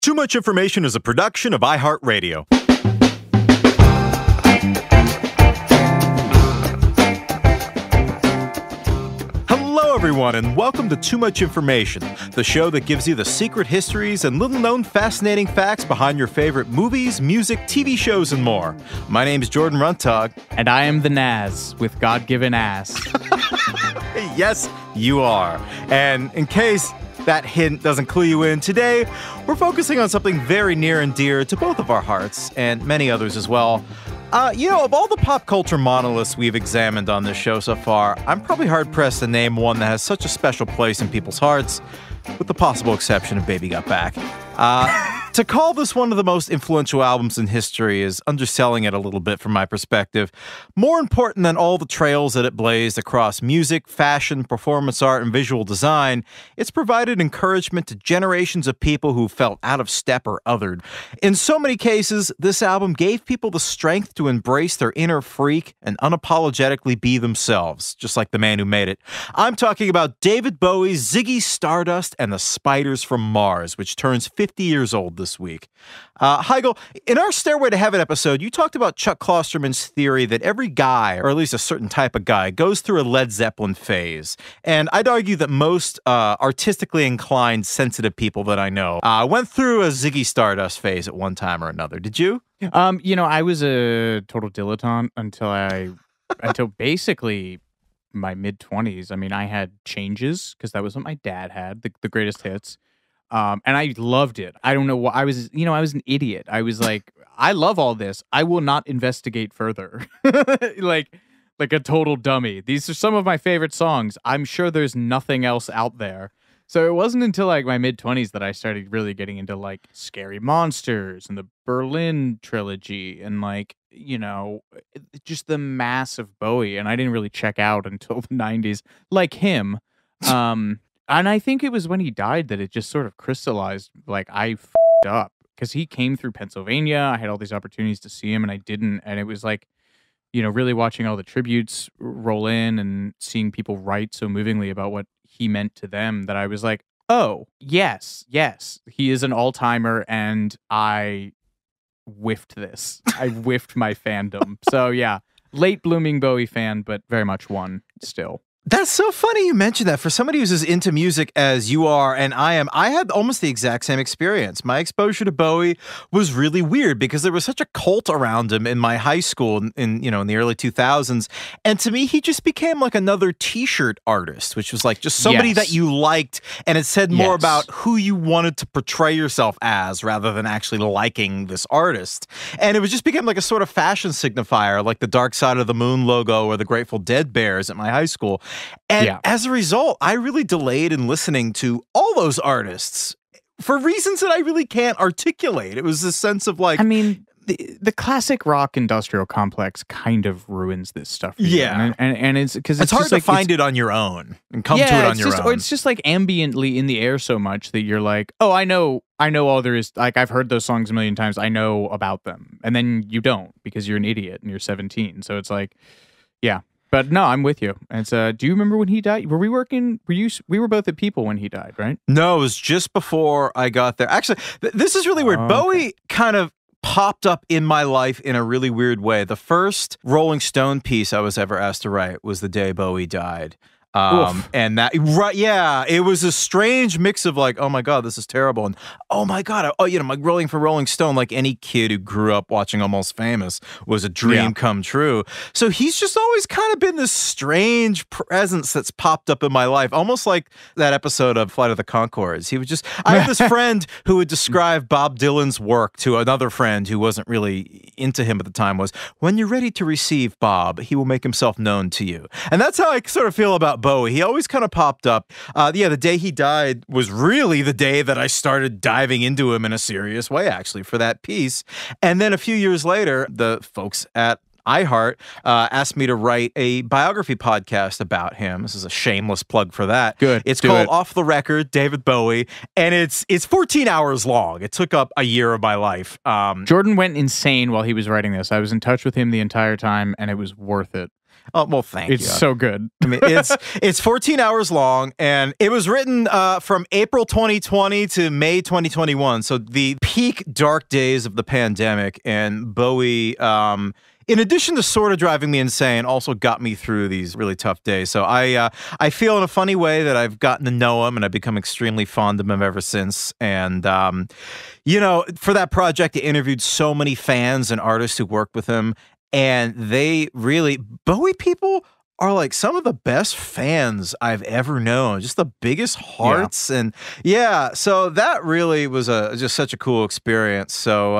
Too Much Information is a production of iHeart. Hello, everyone, and welcome to Too Much Information, the show that gives you the secret histories and little-known fascinating facts behind your favorite movies, music, TV shows, and more. My name is Jordan Runtagh. And I am the Naz with God-given ass. Yes, you are. And in case that hint doesn't clue you in, today we're focusing on something very near and dear to both of our hearts, and many others as well. Of all the pop culture monoliths we've examined on this show so far, I'm probably hard-pressed to name one that has such a special place in people's hearts, with the possible exception of Baby Got Back. To call this one of the most influential albums in history is underselling it a little bit from my perspective. More important than all the trails that it blazed across music, fashion, performance art, and visual design, it's provided encouragement to generations of people who felt out of step or othered. In so many cases, this album gave people the strength to embrace their inner freak and unapologetically be themselves, just like the man who made it. I'm talking about David Bowie's Ziggy, Stardust, and the Spiders from Mars, which turns 50 years old this week. Heigl, in our Stairway to Heaven episode, you talked about Chuck Klosterman's theory that every guy, or at least a certain type of guy, goes through a Led Zeppelin phase. And I'd argue that most artistically inclined, sensitive people that I know went through a Ziggy Stardust phase at one time or another. Did you? I was a total dilettante until basically my mid-20s. I mean, I had Changes, because that was what my dad had, the greatest hits. And I loved it. I don't know what I was an idiot. I was like, I love all this. I will not investigate further. like a total dummy. These are some of my favorite songs. I'm sure there's nothing else out there. So it wasn't until like my mid-20s that I started really getting into like Scary Monsters and the Berlin trilogy and just the mass of Bowie. And I didn't really check out until the 90s like him. And I think it was when he died that it just sort of crystallized, like, I f***ed up. Because he came through Pennsylvania, I had all these opportunities to see him, and I didn't. And it was like, really watching all the tributes roll in and seeing people write so movingly about what he meant to them that I was like, oh, yes, he is an all-timer, and I whiffed this. I whiffed my fandom. So, yeah, late blooming Bowie fan, but very much one still. That's so funny you mentioned that. For somebody who's as into music as you are and I am, I had almost the exact same experience. My exposure to Bowie was really weird because there was such a cult around him in my high school in the early 2000s. And to me, he just became like another t-shirt artist, which was like just somebody that you liked, and it said more about who you wanted to portray yourself as rather than actually liking this artist. And it was just became like a sort of fashion signifier, like the Dark Side of the Moon logo or the Grateful Dead bears at my high school. And as a result, I really delayed in listening to all those artists for reasons that I really can't articulate. It was this sense of like... I mean, the classic rock industrial complex kind of ruins this stuff. And it's because it's hard to find it on your own and come to it on your own. Or it's just like ambiently in the air so much that you're like, oh, I know all there is. Like, I've heard those songs a million times. I know about them. And then you don't because you're an idiot and you're 17. So it's like, yeah. But no, I'm with you. And do you remember when he died? We were both at People when he died, right? No, it was just before I got there. Actually, this is really weird. Bowie kind of popped up in my life in a really weird way. The first Rolling Stone piece I was ever asked to write was the day Bowie died. And that, it was a strange mix of like, oh my God, this is terrible. And oh my God, like rolling for Rolling Stone, like any kid who grew up watching Almost Famous was a dream come true. So he's just always kind of been this strange presence that's popped up in my life. Almost like that episode of Flight of the Conchords. I had this friend who would describe Bob Dylan's work to another friend who wasn't really into him at the time was, when you're ready to receive Bob, he will make himself known to you. And that's how I sort of feel about Bowie. He always kind of popped up. The day he died was really the day that I started diving into him in a serious way, actually, for that piece. And then a few years later, the folks at iHeart asked me to write a biography podcast about him. This is a shameless plug for that. Good. It's called Off the Record, David Bowie, and it's 14 hours long. It took up a year of my life. Jordan went insane while he was writing this. I was in touch with him the entire time, and it was worth it. Oh, well, thank you. It's so good. I mean, it's 14 hours long, and it was written from April 2020 to May 2021, so the peak dark days of the pandemic. And Bowie, in addition to sort of driving me insane, also got me through these really tough days. So I feel in a funny way that I've gotten to know him, and I've become extremely fond of him ever since. And you know, for that project, I interviewed so many fans and artists who worked with him. And they really, Bowie people are like some of the best fans I've ever known. Just the biggest hearts. Yeah. And yeah, so that really was just such a cool experience. So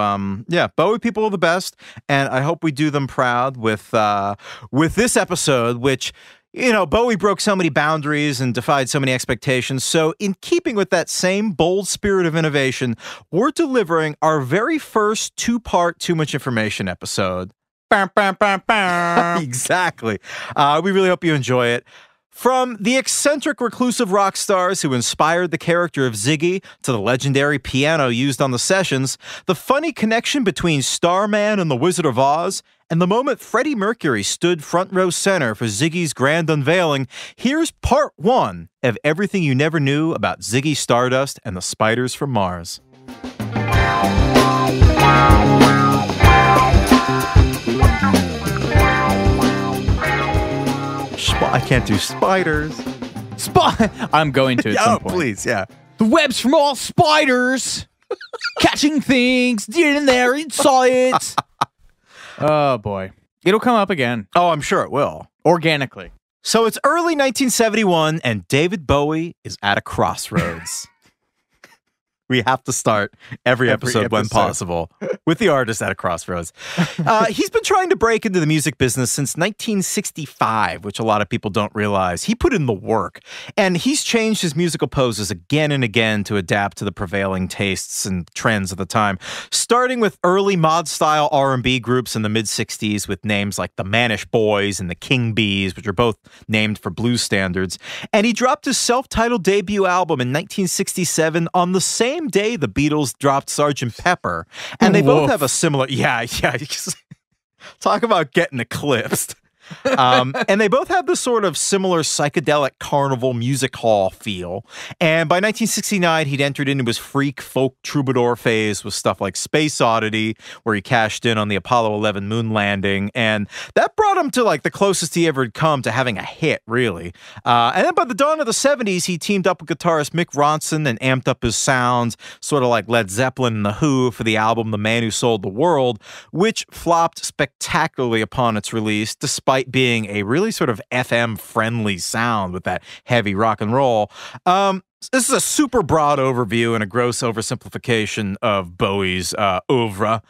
yeah, Bowie people are the best. And I hope we do them proud with this episode, which, you know, Bowie broke so many boundaries and defied so many expectations. So in keeping with that same bold spirit of innovation, we're delivering our very first two-part Too Much Information episode. Exactly. We really hope you enjoy it. From the eccentric reclusive rock stars who inspired the character of Ziggy to the legendary piano used on the sessions, the funny connection between Starman and the Wizard of Oz, and the moment Freddie Mercury stood front row center for Ziggy's grand unveiling, here's part one of everything you never knew about Ziggy Stardust and the Spiders from Mars. I can't do spiders. I'm going to at some point. Please, yeah. The webs from all spiders catching things in there inside. Oh, boy. It'll come up again. Oh, I'm sure it will. Organically. So it's early 1971, and David Bowie is at a crossroads. We have to start every episode when possible with the artist at a crossroads. He's been trying to break into the music business since 1965, which a lot of people don't realize. He put in the work, and he's changed his musical poses again and again to adapt to the prevailing tastes and trends of the time, starting with early mod-style R&B groups in the mid-60s with names like the Manish Boys and the King Bees, which are both named for blues standards. And he dropped his self-titled debut album in 1967 on the same day the Beatles dropped Sgt. Pepper, and they both have a similar talk about getting eclipsed. And they both have this sort of similar psychedelic carnival music hall feel. And by 1969, he'd entered into his freak folk troubadour phase with stuff like Space Oddity, where he cashed in on the Apollo 11 moon landing. And that brought him to like the closest he ever had come to having a hit, really. And then by the dawn of the 70s, he teamed up with guitarist Mick Ronson and amped up his sounds, sort of like Led Zeppelin and The Who, for the album The Man Who Sold the World, which flopped spectacularly upon its release, despite being a really sort of FM-friendly sound with that heavy rock and roll. This is a super broad overview and a gross oversimplification of Bowie's oeuvre,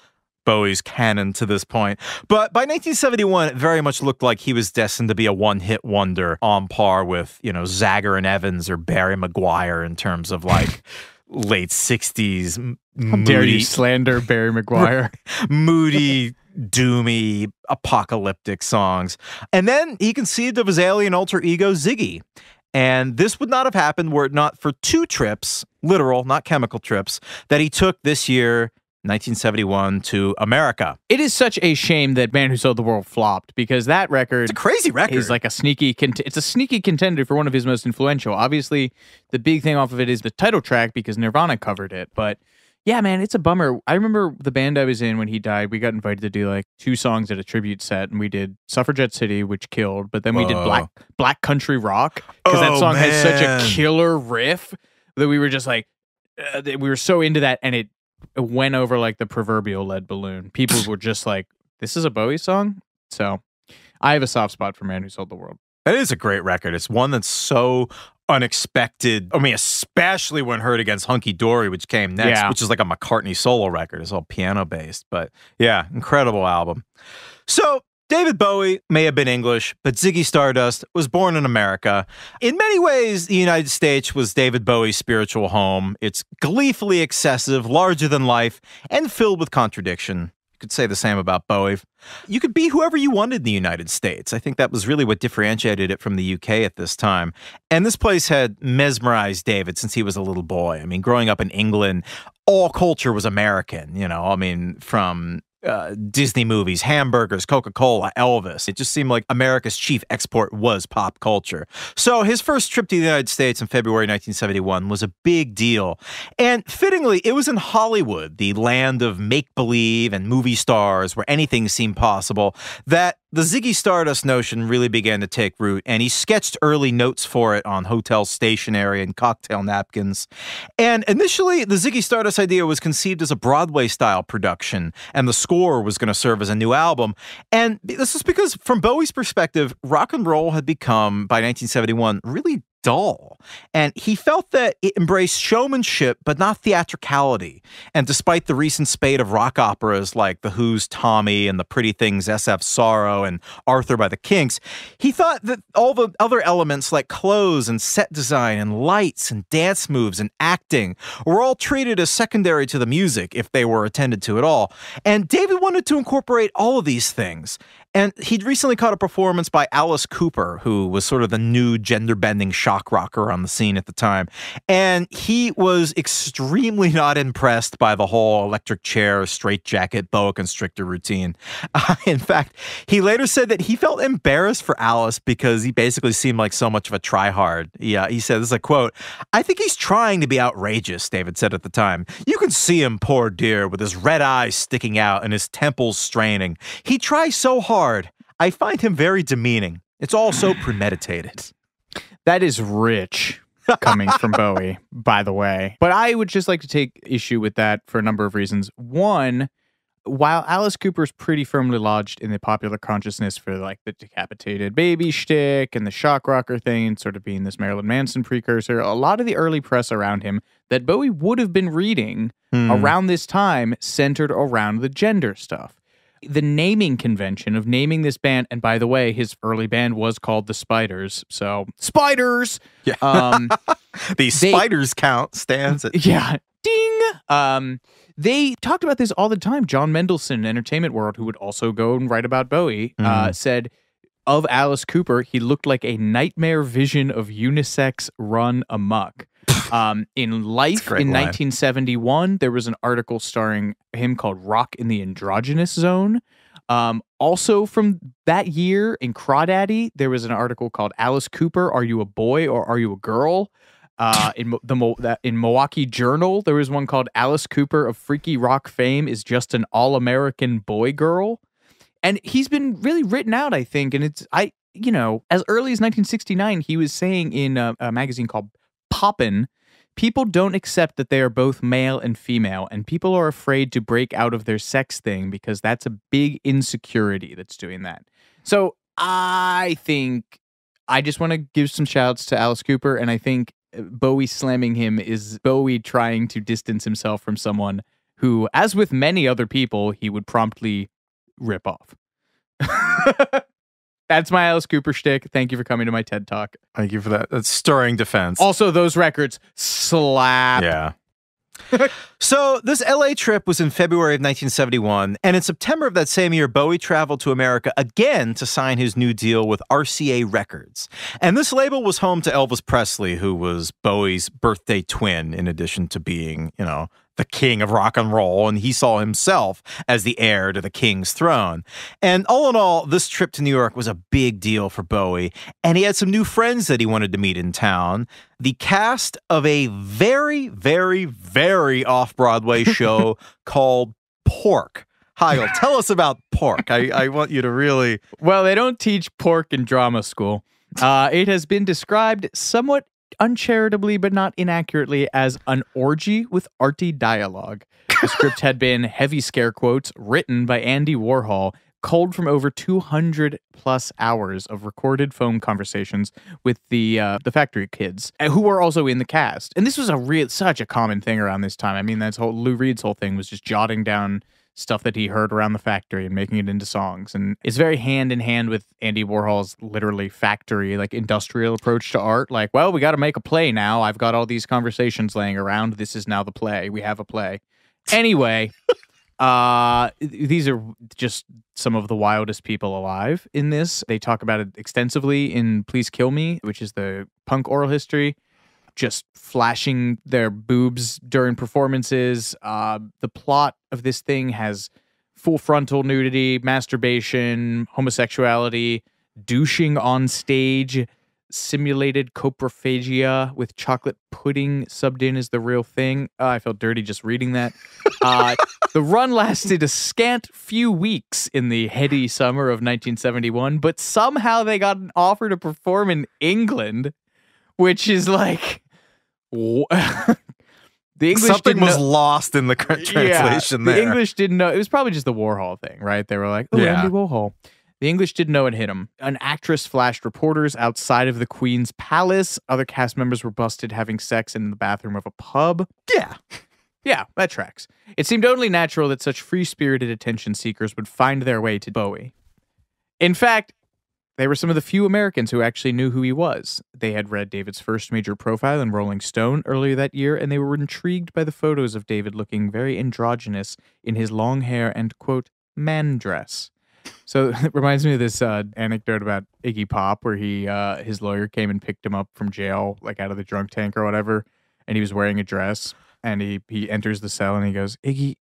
Bowie's canon to this point. But by 1971, it very much looked like he was destined to be a one-hit wonder on par with, you know, Zagger and Evans or Barry Maguire in terms of like late 60s. How dare you slander Barry Maguire? Moody, doomy, apocalyptic songs. And then he conceived of his alien alter ego, Ziggy. And this would not have happened were it not for two trips, literal, not chemical trips, that he took this year, 1971, to America. It is such a shame that Man Who Sold the World flopped, because that record... It's a crazy record. ...is like a sneaky... it's a sneaky contender for one of his most influential. Obviously, the big thing off of it is the title track, because Nirvana covered it, but... Yeah, man, it's a bummer. I remember the band I was in when he died, we got invited to do like 2 songs at a tribute set, and we did Suffragette City, which killed, but then we did Black Country Rock, because that song has such a killer riff that we were just like, we were so into that, and it went over like the proverbial lead balloon. People were just like, this is a Bowie song? So I have a soft spot for Man Who Sold the World. That is a great record. It's one that's so unexpected. I mean, especially when heard against Hunky Dory, which came next, which is like a McCartney solo record. It's all piano based, but yeah, incredible album. So David Bowie may have been English, but Ziggy Stardust was born in America. In many ways, the United States was David Bowie's spiritual home. It's gleefully excessive, larger than life, and filled with contradiction. You could say the same about Bowie. You could be whoever you wanted in the United States. I think that was really what differentiated it from the UK at this time. And this place had mesmerized David since he was a little boy. I mean, growing up in England, all culture was American, you know, I mean, from Disney movies, hamburgers, Coca-Cola, Elvis. It just seemed like America's chief export was pop culture. So his first trip to the United States in February 1971 was a big deal. And fittingly, it was in Hollywood, the land of make-believe and movie stars where anything seemed possible, that the Ziggy Stardust notion really began to take root, and he sketched early notes for it on hotel stationery and cocktail napkins. And initially, the Ziggy Stardust idea was conceived as a Broadway-style production, and the score was going to serve as a new album. And this is because, from Bowie's perspective, rock and roll had become, by 1971, really dull. And he felt that it embraced showmanship, but not theatricality. And despite the recent spate of rock operas like The Who's Tommy and The Pretty Things' SF Sorrow and Arthur by the Kinks, he thought that all the other elements like clothes and set design and lights and dance moves and acting were all treated as secondary to the music if they were attended to at all. And David wanted to incorporate all of these things. And he'd recently caught a performance by Alice Cooper, who was sort of the new gender-bending shock rocker on the scene at the time. And he was extremely not impressed by the whole electric chair, straitjacket, boa constrictor routine. In fact, he later said that he felt embarrassed for Alice because he basically seemed like so much of a tryhard. Yeah, he said, this is a quote, "I think he's trying to be outrageous," David said at the time. "You can see him, poor dear, with his red eyes sticking out and his temples straining. He tries so hard. I find him very demeaning. It's all so premeditated." That is rich coming from Bowie, by the way. But I would just like to take issue with that for a number of reasons. One, while Alice Cooper's pretty firmly lodged in the popular consciousness for like the decapitated baby shtick and the shock rocker thing and sort of being this Marilyn Manson precursor, a lot of the early press around him that Bowie would have been reading around this time centered around the gender stuff. The naming convention of naming this band, and by the way, his early band was called the Spiders, so Spiders! Yeah. The Spiders count stands at... Yeah. Ding! They talked about this all the time. John Mendelsohn, Entertainment World, who would also go and write about Bowie, said of Alice Cooper, he looked like a nightmare vision of unisex run amok. In Life in 1971, there was an article starring him called Rock in the Androgynous Zone. Also from that year in Crawdaddy, there was an article called Alice Cooper, Are You a Boy or Are You a Girl? In Milwaukee Journal, there was one called Alice Cooper of Freaky Rock fame is just an all-American boy girl. And he's been really written out, I think. And as early as 1969, he was saying in a magazine called Poppin', people don't accept that they are both male and female, and people are afraid to break out of their sex thing because that's a big insecurity that's doing that. So I think I just want to give some shouts to Alice Cooper, and I think Bowie slamming him is Bowie trying to distance himself from someone who, as with many other people, he would promptly rip off. That's my Alice Cooper shtick. Thank you for coming to my TED Talk. Thank you for that. That's stirring defense. Also, those records slap. Yeah. So this LA trip was in February of 1971, and in September of that same year, Bowie traveled to America again to sign his new deal with RCA Records. And this label was home to Elvis Presley, who was Bowie's birthday twin, in addition to being, the king of rock and roll, and he saw himself as the heir to the king's throne. And all in all, this trip to New York was a big deal for Bowie, and he had some new friends that he wanted to meet in town. The cast of a very, very, very off-Broadway show called Pork. Heigl, tell us about Pork. I want you to really... Well, they don't teach pork in drama school. It has been described somewhat uncharitably but not inaccurately as an orgy with arty dialogue. The script had been, heavy scare quotes, written by Andy Warhol, culled from over 200 plus hours of recorded phone conversations with the factory kids, who were also in the cast. And this was such a common thing around this time. I mean, Lou Reed's whole thing was just jotting down stuff that he heard around the factory and making it into songs. And it's very hand in hand with Andy Warhol's literally factory, like industrial approach to art. Like, well, we got to make a play now. I've got all these conversations laying around. This is now the play. We have a play. Anyway, these are just some of the wildest people alive in this. They talk about it extensively in Please Kill Me, which is the punk oral history. Just flashing their boobs during performances. The plot of this thing has full frontal nudity, masturbation, homosexuality, douching on stage, simulated coprophagia with chocolate pudding subbed in as the real thing. I felt dirty just reading that. The run lasted a scant few weeks in the heady summer of 1971, but somehow they got an offer to perform in England, which is like... the English Something was lost in the translation there. The English didn't know. It was probably just the Warhol thing, right? They were like, oh, Andy Warhol. The English didn't know it hit them. An actress flashed reporters outside of the Queen's palace. Other cast members were busted having sex in the bathroom of a pub. Yeah, that tracks. It seemed only natural that such free-spirited attention seekers would find their way to Bowie. In fact, they were some of the few Americans who actually knew who he was. They had read David's first major profile in Rolling Stone earlier that year, and they were intrigued by the photos of David looking very androgynous in his long hair and, quote, man dress. So it reminds me of this anecdote about Iggy Pop, where his lawyer came and picked him up from jail, like out of the drunk tank or whatever, and he was wearing a dress, and he enters the cell and he goes, Iggy,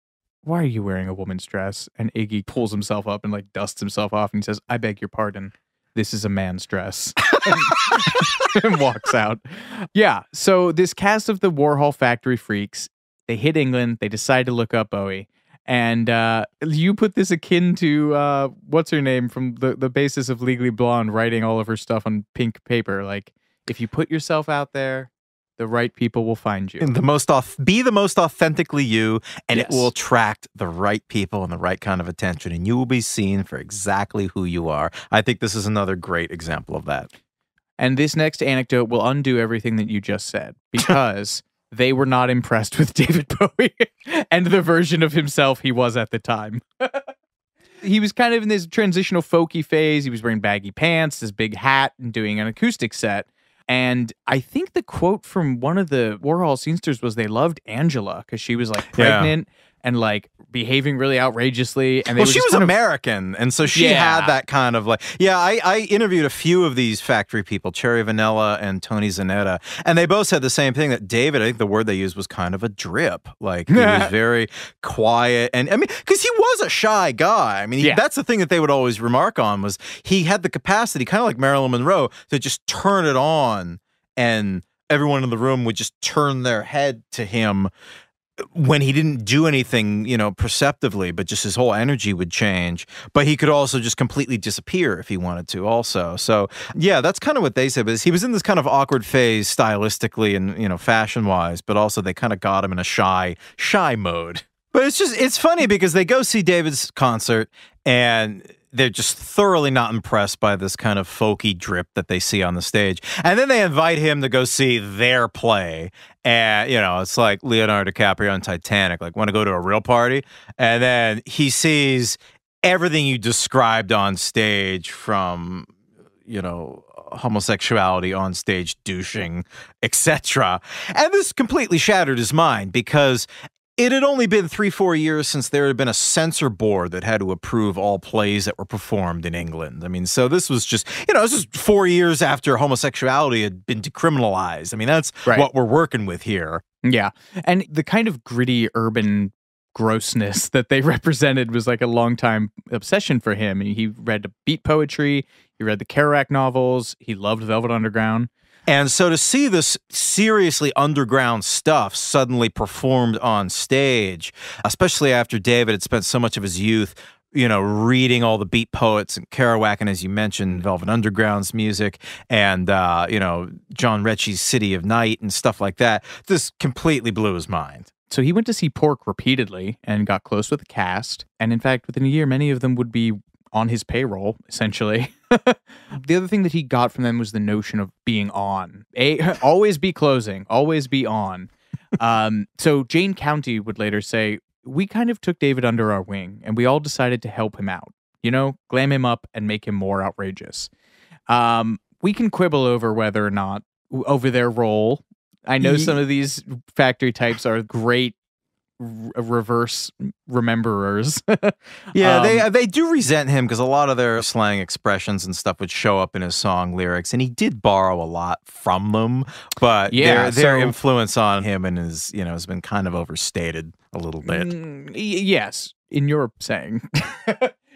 why are you wearing a woman's dress? And Iggy pulls himself up and like dusts himself off and he says, I beg your pardon. This is a man's dress. And walks out. Yeah, so this cast of the Warhol Factory freaks, they hit England, they decide to look up Bowie. And you put this akin to, what's her name, from the basis of Legally Blonde, writing all of her stuff on pink paper. Like, if you put yourself out there, the right people will find you. And be the most authentically you, and it will attract the right people and the right kind of attention, and you will be seen for exactly who you are. I think this is another great example of that. And this next anecdote will undo everything that you just said, because they were not impressed with David Bowie and the version of himself he was at the time. He was kind of in this transitional folky phase. He was wearing baggy pants, this big hat, and doing an acoustic set. And I think the quote from one of the Warhol scenesters was they loved Angela because she was like pregnant and like behaving really outrageously. And she was American, and so she had that kind of like, I interviewed a few of these factory people, Cherry Vanilla and Tony Zanetta, and they both said the same thing, that David, I think the word they used was kind of a drip. Like, he was very quiet, and I mean, because he was a shy guy. I mean, that's the thing that they would always remark on, was he had the capacity, kind of like Marilyn Monroe, to just turn it on, and everyone in the room would just turn their head to him when he didn't do anything, perceptively, but just his whole energy would change. But he could also just completely disappear if he wanted to also. So, yeah, that's kind of what they said. But he was in this kind of awkward phase stylistically and, fashion-wise, but also they kind of got him in a shy mode. But it's funny because they go see David's concert and they're just thoroughly not impressed by this kind of folky drip that they see on the stage. And then they invite him to go see their play. And, it's like Leonardo DiCaprio on Titanic, like, want to go to a real party? And then he sees everything you described on stage, from, homosexuality on stage, douching, etc. And this completely shattered his mind, because it had only been 3-4 years since there had been a censor board that had to approve all plays that were performed in England. I mean, so this was just, this is 4 years after homosexuality had been decriminalized. I mean, that's what we're working with here. Yeah. And the kind of gritty urban grossness that they represented was like a long-time obsession for him. He read beat poetry, he read the Kerouac novels, he loved Velvet Underground. And so to see this seriously underground stuff suddenly performed on stage, especially after David had spent so much of his youth, reading all the beat poets and Kerouac, and as you mentioned, Velvet Underground's music, and, John Rechy's City of Night and stuff like that, this completely blew his mind. So he went to see Pork repeatedly and got close with the cast. And in fact, within a year, many of them would be on his payroll, essentially. The other thing that he got from them was the notion of being on. Always be closing, always be on. So Jane County would later say, we kind of took David under our wing, and we all decided to help him out. Glam him up and make him more outrageous. We can quibble over their role. I know some of these factory types are great reverse rememberers. They do resent him because a lot of their slang expressions and stuff would show up in his song lyrics, and he did borrow a lot from them, but their influence on him and his has been kind of overstated a little bit. Yes. in your saying.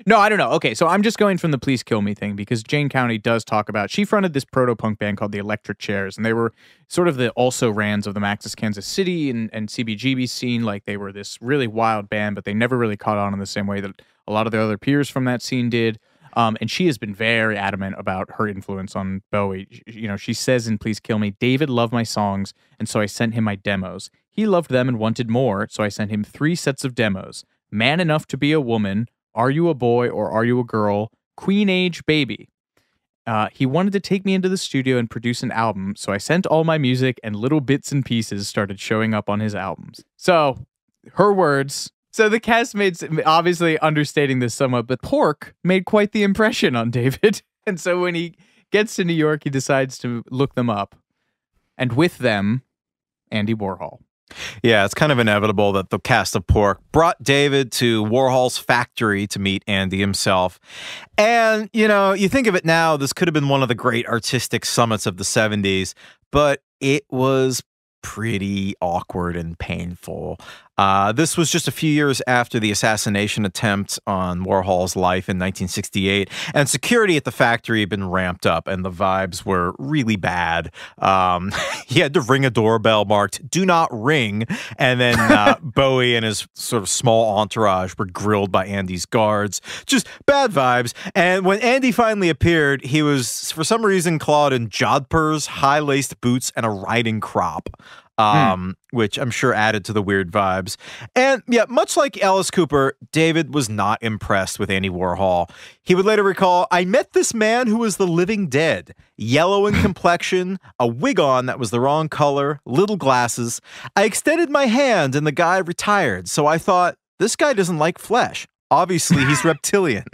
No, I don't know. Okay, so I'm just going from the Please Kill Me thing because Jane County does talk about, she fronted this proto-punk band called the Electric Chairs, and they were sort of the also-rans of the Maxis Kansas City and CBGB scene. Like, they were this really wild band, but they never really caught on in the same way that a lot of their other peers from that scene did. And she has been very adamant about her influence on Bowie. You know, she says in Please Kill Me, David loved my songs, and so I sent him my demos. He loved them and wanted more, so I sent him 3 sets of demos. Man Enough to Be a Woman, Are You a Boy or Are You a Girl, Queen Age Baby. He wanted to take me into the studio and produce an album, so I sent all my music and little bits and pieces started showing up on his albums. So, her words. So the castmates, obviously understating this somewhat, but Pork made quite the impression on David. And so when he gets to New York, he decides to look them up. And with them, Andy Warhol. Yeah, it's kind of inevitable that the cast of Pork brought David to Warhol's factory to meet Andy himself. And, you know, you think of it now, this could have been one of the great artistic summits of the 70s, but it was pretty awkward and painful. This was just a few years after the assassination attempt on Warhol's life in 1968, and security at the factory had been ramped up, and the vibes were really bad. He had to ring a doorbell marked "Do Not Ring," and then Bowie and his sort of small entourage were grilled by Andy's guards. Just bad vibes. And when Andy finally appeared, he was, for some reason, clad in jodhpurs, high-laced boots, and a riding crop. Which I'm sure added to the weird vibes. And yeah, much like Alice Cooper, David was not impressed with Andy Warhol. He would later recall, I met this man who was the living dead, yellow in complexion, a wig on that was the wrong color, little glasses. I extended my hand and the guy retired. So I thought, this guy doesn't like flesh. Obviously, he's reptilian.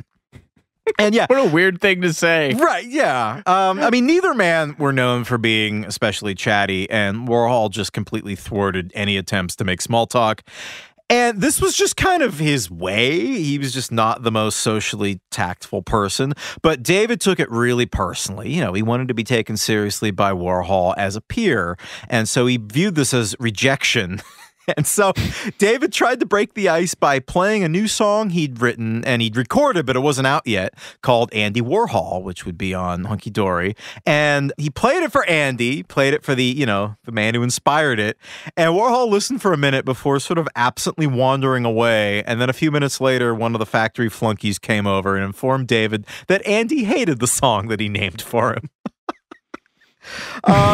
And yeah. What a weird thing to say. Right, yeah. I mean, neither man were known for being especially chatty, and Warhol just completely thwarted any attempts to make small talk. And this was just kind of his way. He was just not the most socially tactful person. But David took it really personally. You know, he wanted to be taken seriously by Warhol as a peer. And so he viewed this as rejection. And so David tried to break the ice by playing a new song he'd written and he'd recorded, but it wasn't out yet, called Andy Warhol, which would be on Hunky Dory. And he played it for Andy, played it for the, you know, the man who inspired it. And Warhol listened for a minute before sort of absently wandering away. And then a few minutes later, one of the factory flunkies came over and informed David that Andy hated the song that he named for him.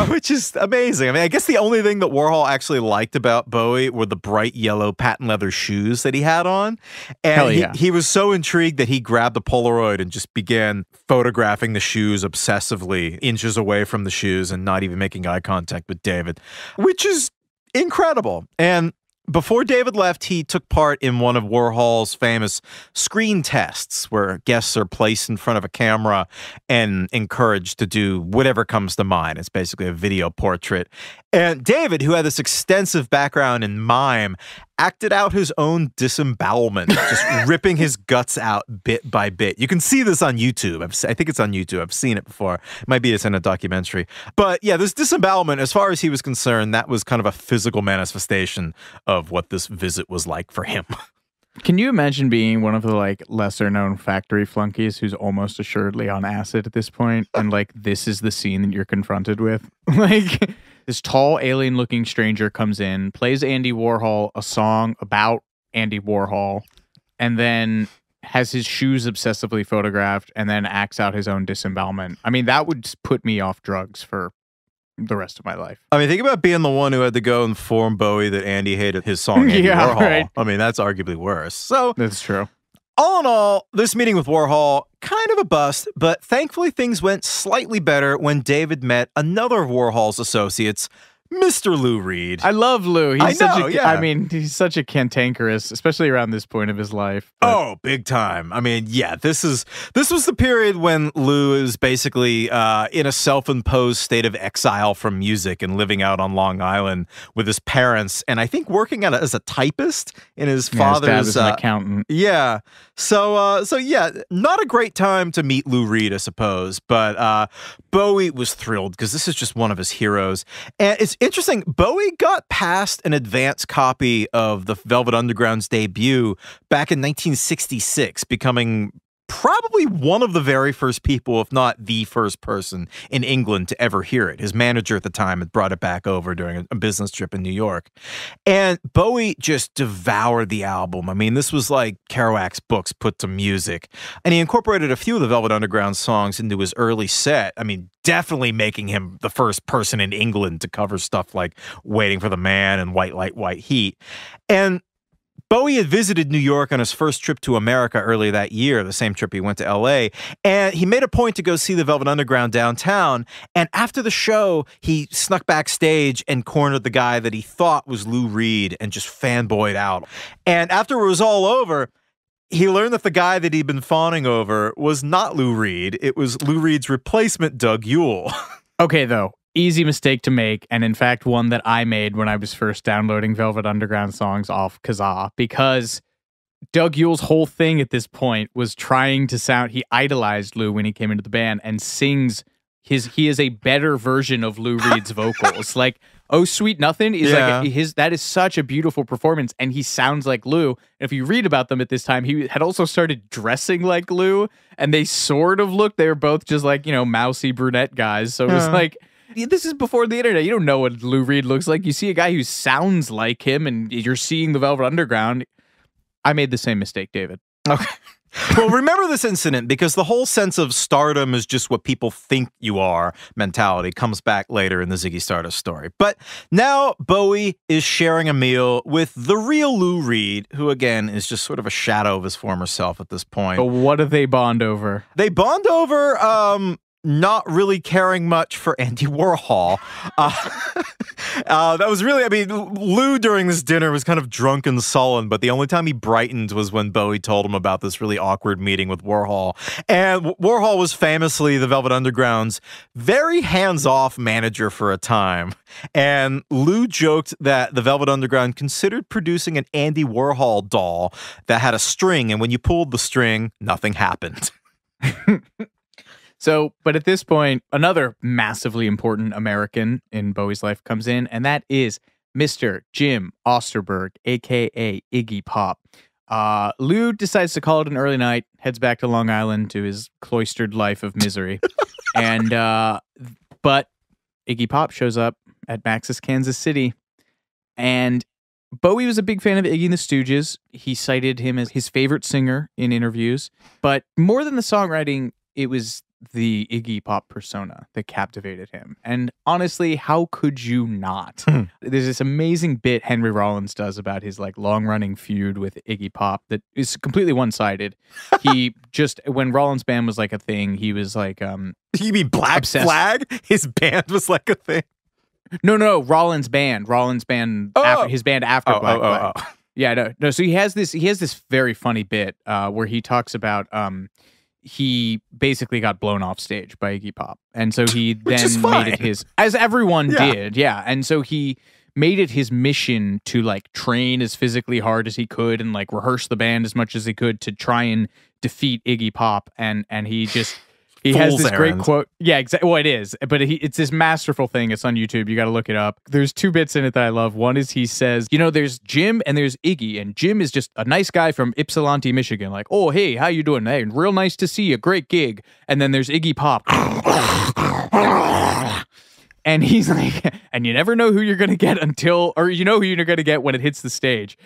Which is amazing. I mean, I guess the only thing that Warhol actually liked about Bowie were the bright yellow patent leather shoes that he had on. And Hell yeah. he was so intrigued that he grabbed the Polaroid and just began photographing the shoes obsessively, inches away from the shoes and not even making eye contact with David, which is incredible. And before David left, he took part in one of Warhol's famous screen tests where guests are placed in front of a camera and encouraged to do whatever comes to mind. It's basically a video portrait. And David, who had this extensive background in mime, acted out his own disembowelment, just ripping his guts out bit by bit. You can see this on YouTube. I think it's on YouTube. I've seen it before. It might be it's in a documentary. But yeah, this disembowelment, as far as he was concerned, that was kind of a physical manifestation of what this visit was like for him. Can you imagine being one of the like lesser known factory flunkies who's almost assuredly on acid at this point, and like this is the scene that you're confronted with? Like, this tall alien looking stranger comes in, plays Andy Warhol a song about Andy Warhol, and then has his shoes obsessively photographed and then acts out his own disembowelment. I mean, that would put me off drugs for the rest of my life. I mean, think about being the one who had to go inform Bowie that Andy hated his song Andy Yeah, Warhol. right. I mean, that's arguably worse. So That's true. all in all, this meeting with Warhol, kind of a bust, but thankfully things went slightly better when David met another of Warhol's associates, Mr. Lou Reed. I love Lou. He's yeah. I mean, he's such a cantankerous, especially around this point of his life. But Oh, big time. I mean, yeah, this was the period when Lou is basically in a self-imposed state of exile from music and living out on Long Island with his parents, and I think working as a typist in his father's his dad is an accountant. Yeah. So yeah, not a great time to meet Lou Reed, I suppose, but Bowie was thrilled because this is just one of his heroes. And it's Interesting. Bowie got past an advance copy of the Velvet Underground's debut back in 1966, becoming probably one of the very first people, if not the first person in England to ever hear it. His manager at the time had brought it back over during a business trip in New York. And Bowie just devoured the album. I mean, this was like Kerouac's books put to music. And he incorporated a few of the Velvet Underground songs into his early set. I mean, definitely making him the first person in England to cover stuff like Waiting for the Man and White Light, White Heat. And Bowie had visited New York on his first trip to America earlier that year, the same trip he went to L.A., and he made a point to go see the Velvet Underground downtown, and after the show, he snuck backstage and cornered the guy that he thought was Lou Reed and just fanboyed out. And after it was all over, he learned that the guy that he'd been fawning over was not Lou Reed. It was Lou Reed's replacement, Doug Yule. Okay, though. Easy mistake to make, and in fact, one that I made when I was first downloading Velvet Underground songs off Kazaa, because Doug Yule's whole thing at this point was trying to sound, he idolized Lou when he came into the band and sings he is a better version of Lou Reed's vocals. Like, Oh Sweet Nothing is that is such a beautiful performance, and he sounds like Lou. And if you read about them at this time, he had also started dressing like Lou, and they sort of looked, they were both just like, mousy brunette guys. So it was like, this is before the internet. You don't know what Lou Reed looks like. You see a guy who sounds like him, and you're seeing the Velvet Underground. I made the same mistake, David. Okay. Well, remember this incident, because the whole sense of stardom is just what people think you are mentality comes back later in the Ziggy Stardust story. But now Bowie is sharing a meal with the real Lou Reed, who again is just sort of a shadow of his former self at this point. But what do they bond over? They bond over not really caring much for Andy Warhol. That was really, I mean, Lou during this dinner was kind of drunk and sullen, but the only time he brightened was when Bowie told him about this really awkward meeting with Warhol. And Warhol was famously the Velvet Underground's very hands-off manager for a time. And Lou joked that the Velvet Underground considered producing an Andy Warhol doll that had a string, and when you pulled the string, nothing happened. So, but at this point, another massively important American in Bowie's life comes in, and that is Mr. Jim Osterberg, a.k.a. Iggy Pop. Lou decides to call it an early night, heads back to Long Island to his cloistered life of misery. And but Iggy Pop shows up at Max's Kansas City, and Bowie was a big fan of Iggy and the Stooges. He cited him as his favorite singer in interviews, but more than the songwriting, it was the Iggy Pop persona that captivated him. And honestly, how could you not? There's this amazing bit Henry Rollins does about his like long-running feud with Iggy Pop that is completely one-sided. He just, when Rollins' band was like a thing, he was like You mean Black obsessed. Flag? His band was like a thing? No, Rollins' band. His band after Black Flag. Yeah, no. So he has this very funny bit where he talks about he basically got blown off stage by Iggy Pop. And so he then made it his, as everyone did. Yeah. And so he made it his mission to like train as physically hard as he could and like rehearse the band as much as he could to try and defeat Iggy Pop. And he just, he has this great quote. Yeah, exactly. Well, it is, but it's this masterful thing. It's on YouTube. You got to look it up. There's two bits in it that I love. One is he says, there's Jim and there's Iggy, and Jim is just a nice guy from Ypsilanti, Michigan. Like, oh, hey, how you doing? Hey, real nice to see you. Great gig. And then there's Iggy Pop. And he's like, and you never know who you're going to get or you know who you're going to get when it hits the stage.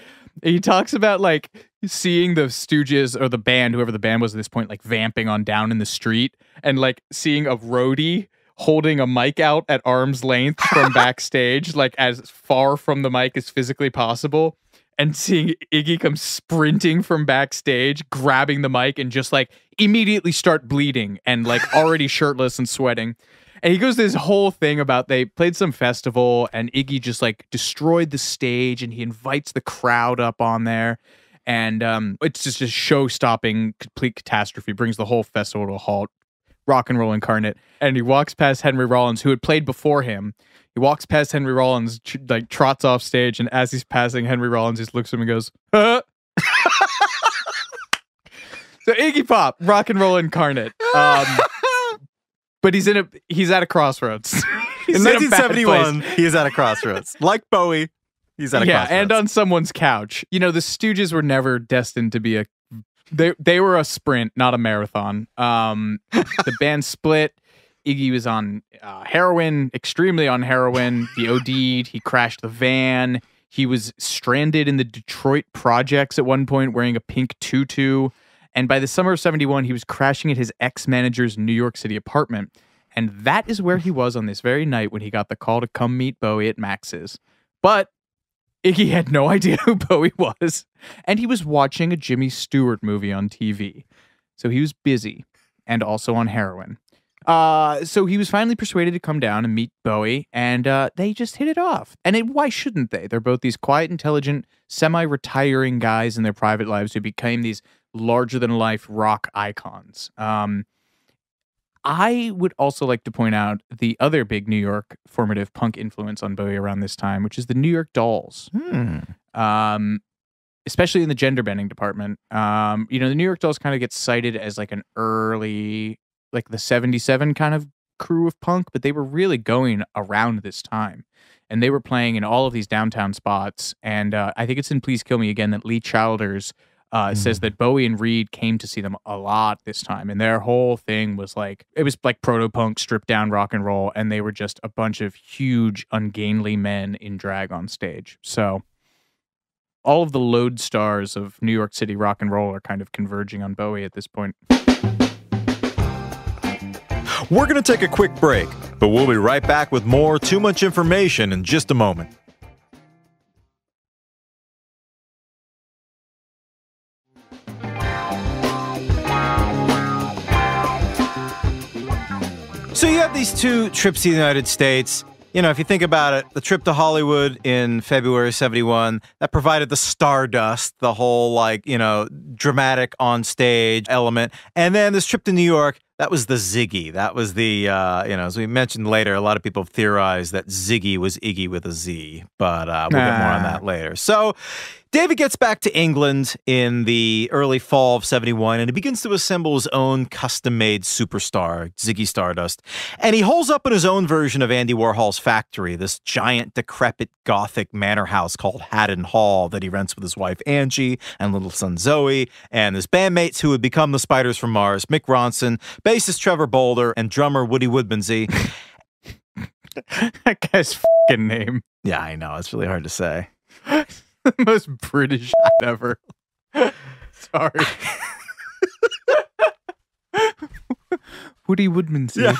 He talks about like seeing the Stooges or the band, whoever the band was at this point, like vamping on down in the street and like seeing a roadie holding a mic out at arm's length from backstage, like as far from the mic as physically possible, and seeing Iggy come sprinting from backstage, grabbing the mic and just like immediately start bleeding and like already shirtless and sweating. And he goes this whole thing about they played some festival and Iggy just like destroyed the stage and he invites the crowd up on there. And it's just a show-stopping complete catastrophe, brings the whole festival to a halt, rock and roll incarnate. And he walks past Henry Rollins, who had played before him. He walks past Henry Rollins, like trots off stage. And as he's passing Henry Rollins, he looks at him and goes, huh? So Iggy Pop, rock and roll incarnate. But he's at a crossroads. He's In in a bad 1971, place. he is at a crossroads. Like Bowie, he's at a crossroads. And on someone's couch. You know, the Stooges were never destined to be they were a sprint, not a marathon. The band split. Iggy was on heroin, extremely on heroin. He OD'd. He crashed the van. He was stranded in the Detroit projects at one point wearing a pink tutu. And by the summer of 71, he was crashing at his ex-manager's New York City apartment. And that is where he was on this very night when he got the call to come meet Bowie at Max's. But Iggy had no idea who Bowie was. And he was watching a Jimmy Stewart movie on TV. So he was busy and also on heroin. So he was finally persuaded to come down and meet Bowie, and they just hit it off. And why shouldn't they? They're both these quiet, intelligent, semi-retiring guys in their private lives who became these larger-than-life rock icons. I would also like to point out the other big New York formative punk influence on Bowie around this time, which is the New York Dolls. Especially in the gender bending department. The New York Dolls kind of get cited as like an early, like the 77 kind of crew of punk, but they were really going around this time. And they were playing in all of these downtown spots. And I think it's in Please Kill Me Again that Lee Childers says that Bowie and Reed came to see them a lot this time. And their whole thing was like, it was like proto-punk, stripped down rock and roll. And they were just a bunch of huge, ungainly men in drag on stage. So all of the lodestars of New York City rock and roll are kind of converging on Bowie at this point. We're going to take a quick break, but we'll be right back with more Too Much Information in just a moment. So you have these two trips to the United States. You know, if you think about it, the trip to Hollywood in February 71, that provided the Stardust, the whole, dramatic on-stage element. And then this trip to New York, that was the Ziggy. That was the, as we mentioned later, a lot of people have theorized that Ziggy was Iggy with a Z, but we'll get more on that later. So David gets back to England in the early fall of 71, and he begins to assemble his own custom-made superstar, Ziggy Stardust. And he holds up in his own version of Andy Warhol's factory, this giant, decrepit, gothic manor house called Haddon Hall that he rents with his wife Angie and little son Zoe, and his bandmates who would become the Spiders from Mars, Mick Ronson, bassist Trevor Bolder, and drummer Woody Woodmansey. That guy's fucking name. Yeah, I know. It's really hard to say. The most British shit ever. Sorry. Woody Woodmansey. Yeah.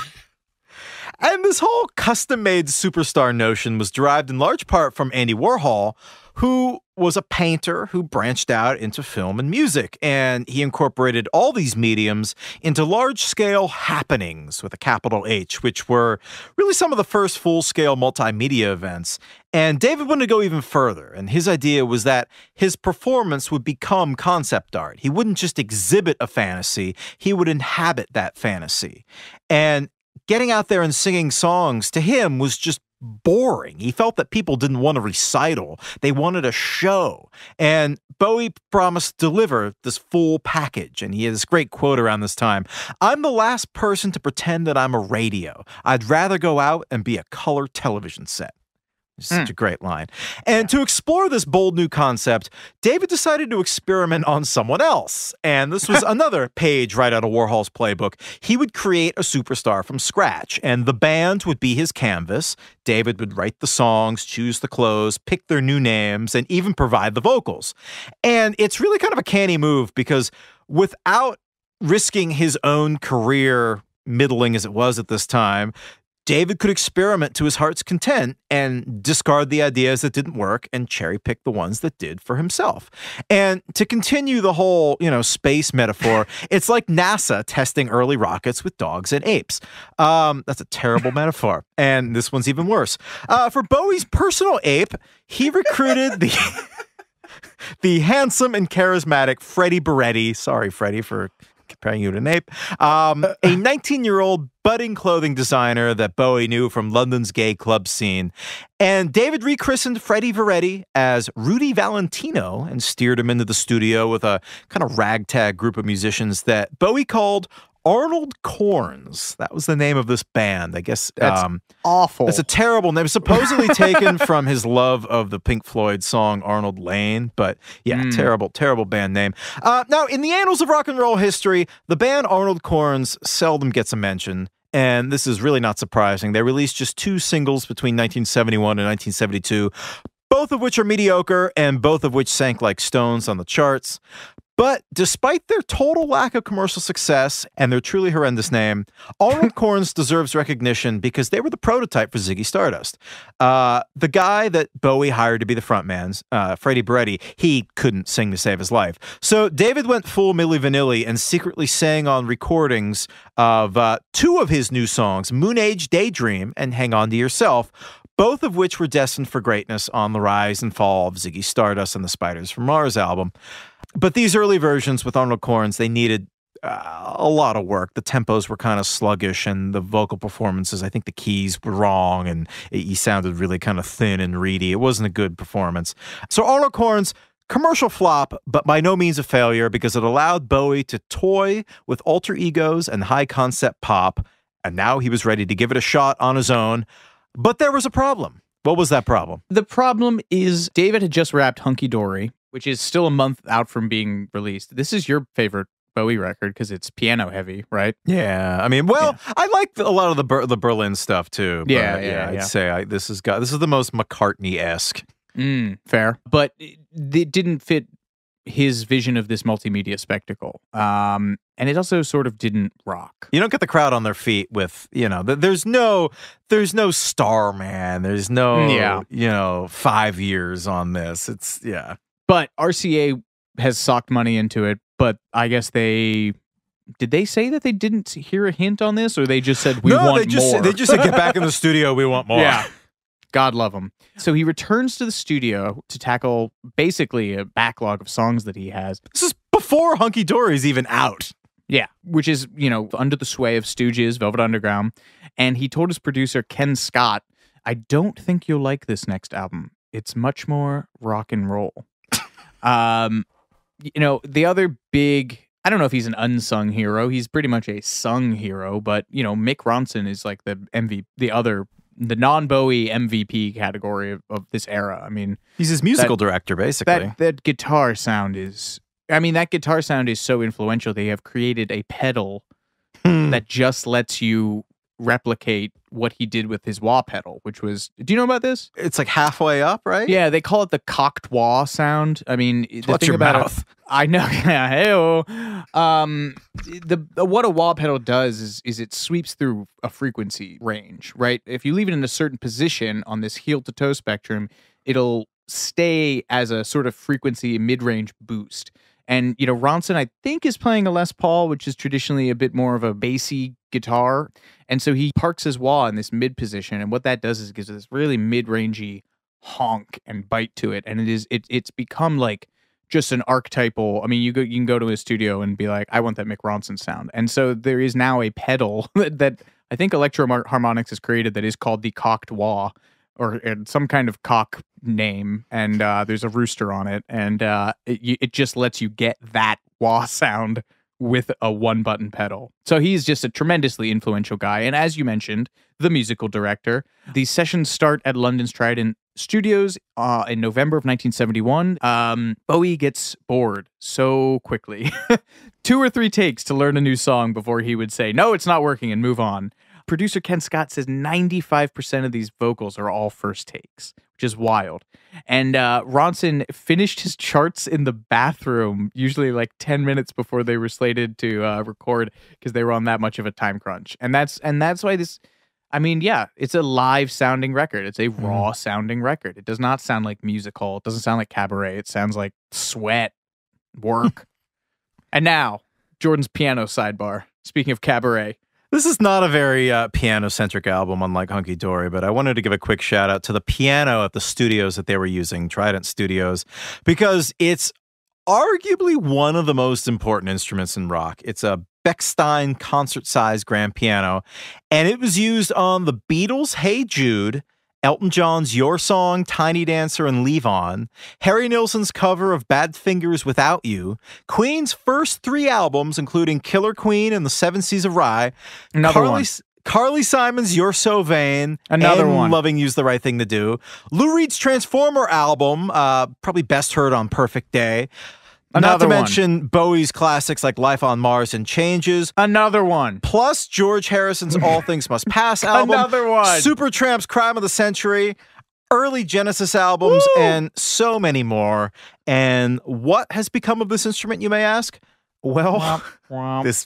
And this whole custom-made superstar notion was derived in large part from Andy Warhol, who was a painter who branched out into film and music. And he incorporated all these mediums into large-scale happenings with a capital H, which were really some of the first full-scale multimedia events. And David wanted to go even further. And his idea was that his performance would become concept art. He wouldn't just exhibit a fantasy, he would inhabit that fantasy. And getting out there and singing songs to him was just boring. He felt that people didn't want a recital. They wanted a show. And Bowie promised to deliver this full package. And he had this great quote around this time. "I'm the last person to pretend that I'm a radio. I'd rather go out and be a color television set." It's such a great line. And to explore this bold new concept, David decided to experiment on someone else. And this was another page right out of Warhol's playbook. He would create a superstar from scratch, and the band would be his canvas. David would write the songs, choose the clothes, pick their new names, and even provide the vocals. And it's really kind of a canny move because without risking his own career, middling as it was at this time, David could experiment to his heart's content and discard the ideas that didn't work and cherry pick the ones that did for himself. And to continue the whole, space metaphor, it's like NASA testing early rockets with dogs and apes. That's a terrible metaphor. And this one's even worse. For Bowie's personal ape, he recruited the handsome and charismatic Freddie Beretti. Sorry, Freddie, for comparing you to an ape. A 19-year-old budding clothing designer that Bowie knew from London's gay club scene. And David rechristened Freddie Beretti as Rudy Valentino and steered him into the studio with a kind of ragtag group of musicians that Bowie called Arnold Corns. That was the name of this band. I guess That's awful. It's a terrible name. Supposedly taken from his love of the Pink Floyd song Arnold Lane. But yeah, terrible band name. Now, in the annals of rock and roll history, the band Arnold Corns seldom gets a mention. And this is really not surprising. They released just 2 singles between 1971 and 1972, both of which are mediocre and both of which sank like stones on the charts. But despite their total lack of commercial success and their truly horrendous name, Arnold Corns deserves recognition because they were the prototype for Ziggy Stardust. The guy that Bowie hired to be the frontman, Freddie Mercury, he couldn't sing to save his life. So David went full Milli Vanilli and secretly sang on recordings of 2 of his new songs, Moon Age Daydream and Hang On To Yourself, both of which were destined for greatness on the rise and fall of Ziggy Stardust and the Spiders from Mars album. But these early versions with Arnold Corns, they needed a lot of work. The tempos were kind of sluggish, and the vocal performances, I think the keys were wrong, and he sounded really kind of thin and reedy. It wasn't a good performance. So Arnold Corns, commercial flop, but by no means a failure because it allowed Bowie to toy with alter egos and high-concept pop, and now he was ready to give it a shot on his own. But there was a problem. What was that problem? The problem is David had just wrapped Hunky Dory, which is still a month out from being released. This is your favorite Bowie record because it's piano heavy, right? Yeah, I mean, I like a lot of the Berlin stuff too. But I'd say this is the most McCartney-esque. Fair, but it didn't fit his vision of this multimedia spectacle, and it also sort of didn't rock. You don't get the crowd on their feet with there's no Starman, there's no 5 years on this. But RCA has socked money into it, but I guess did they say that they didn't hear a hint on this, or they just said, we want more? They just said, get back in the studio, we want more. Yeah. God love him. So he returns to the studio to tackle basically a backlog of songs that he has. This is before Hunky Dory's even out. Yeah, which is, under the sway of Stooges, Velvet Underground. And he told his producer, Ken Scott, I don't think you'll like this next album. It's much more rock and roll. The other big, I don't know if he's an unsung hero. He's pretty much a sung hero, but Mick Ronson is like the MVP, the non-Bowie MVP category of this era. I mean, he's his musical director, basically. That guitar sound is, so influential. They have created a pedal that just lets you replicate what he did with his wah pedal, which was, do you know about this? It's like halfway up, right? Yeah, they call it the cocked wah sound. I mean, the thing about mouth. I know. Hey-o. What a wah pedal does is it sweeps through a frequency range, right? If you leave it in a certain position on this heel to toe spectrum, it'll stay as a sort of frequency mid-range boost. And, Ronson, I think, is playing a Les Paul, which is traditionally a bit more of a bassy guitar. And so he parks his wah in this mid position. And what that does is it gives it this really mid-rangey honk and bite to it. And it's become like just an archetypal. I mean, you can go to his studio and be like, I want that Mick Ronson sound. And so there is now a pedal that I think Electro Harmonix has created that is called the cocked wah, or some kind of cock name, and there's a rooster on it, and it just lets you get that wah sound with a one-button pedal. So he's just a tremendously influential guy, and as you mentioned, the musical director. The sessions start at London's Trident Studios in November of 1971. Bowie gets bored so quickly. 2 or 3 takes to learn a new song before he would say, no, it's not working, and move on. Producer Ken Scott says 95% of these vocals are all first takes, which is wild. And Ronson finished his charts in the bathroom, usually like 10 minutes before they were slated to record, because they were on that much of a time crunch. And that's why this, it's a live sounding record. It's a raw sounding record. It does not sound like musical. It doesn't sound like cabaret. It sounds like sweat, work. And now, Jordan's piano sidebar. Speaking of cabaret. This is not a very piano-centric album, unlike Hunky Dory, but I wanted to give a quick shout-out to the piano at the studios that they were using, Trident Studios, because it's arguably one of the most important instruments in rock. It's a Bechstein concert-sized grand piano, and it was used on the Beatles' Hey Jude Elton John's Your Song, Tiny Dancer, and Leave On, Harry Nilsson's cover of Bad Fingers Without You, Queen's first 3 albums, including Killer Queen and The Seven Seas of Rye, Carly Simon's You're So Vain, Another one. Loving You's the Right Thing to Do, Lou Reed's Transformer album, probably best heard on Perfect Day, not to mention Bowie's classics like Life on Mars and Changes. Another one. Plus George Harrison's All Things Must Pass album. Another one. Supertramp's Crime of the Century. Early Genesis albums. Woo! And so many more. And what has become of this instrument, you may ask? Well, this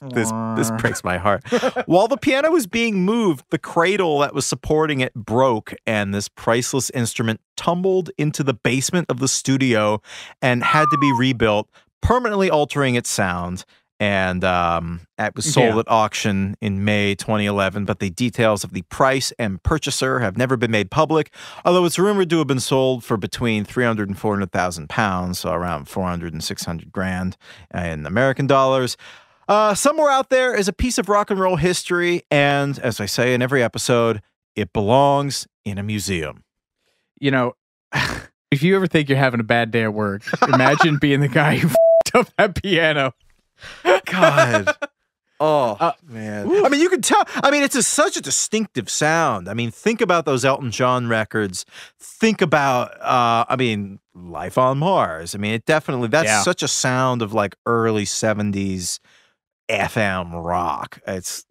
breaks my heart. While the piano was being moved, the cradle that was supporting it broke, and this priceless instrument tumbled into the basement of the studio and had to be rebuilt, permanently altering its sound. And it was sold at auction in May 2011, but the details of the price and purchaser have never been made public, although it's rumored to have been sold for between 300 and 400,000 pounds, so around 400 and 600 grand in American dollars. Somewhere out there is a piece of rock and roll history, and as I say in every episode, it belongs in a museum. You know, if you ever think you're having a bad day at work, imagine being the guy who f***ed up that piano. God. Oh, man. I mean, you can tell. I mean, it's such a distinctive sound. I mean, think about those Elton John records. Think about, Life on Mars. I mean, that's such a sound of like early 70s FM rock. It's,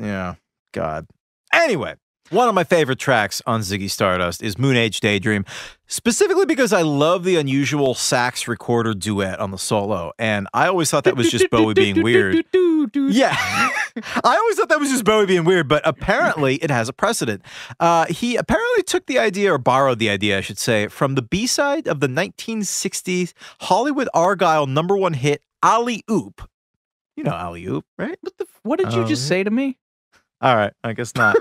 God. Anyway. One of my favorite tracks on Ziggy Stardust is Moon Age Daydream, specifically because I love the unusual sax recorder duet on the solo, and I always thought that was just Bowie being weird. Yeah, I always thought that was just Bowie being weird, but apparently it has a precedent. He apparently took the idea, or borrowed the idea, I should say, from the B-side of the 1960s Hollywood Argyle #1 hit, Alley Oop. You know Alley Oop, right? What did you just say to me? All right, I guess not.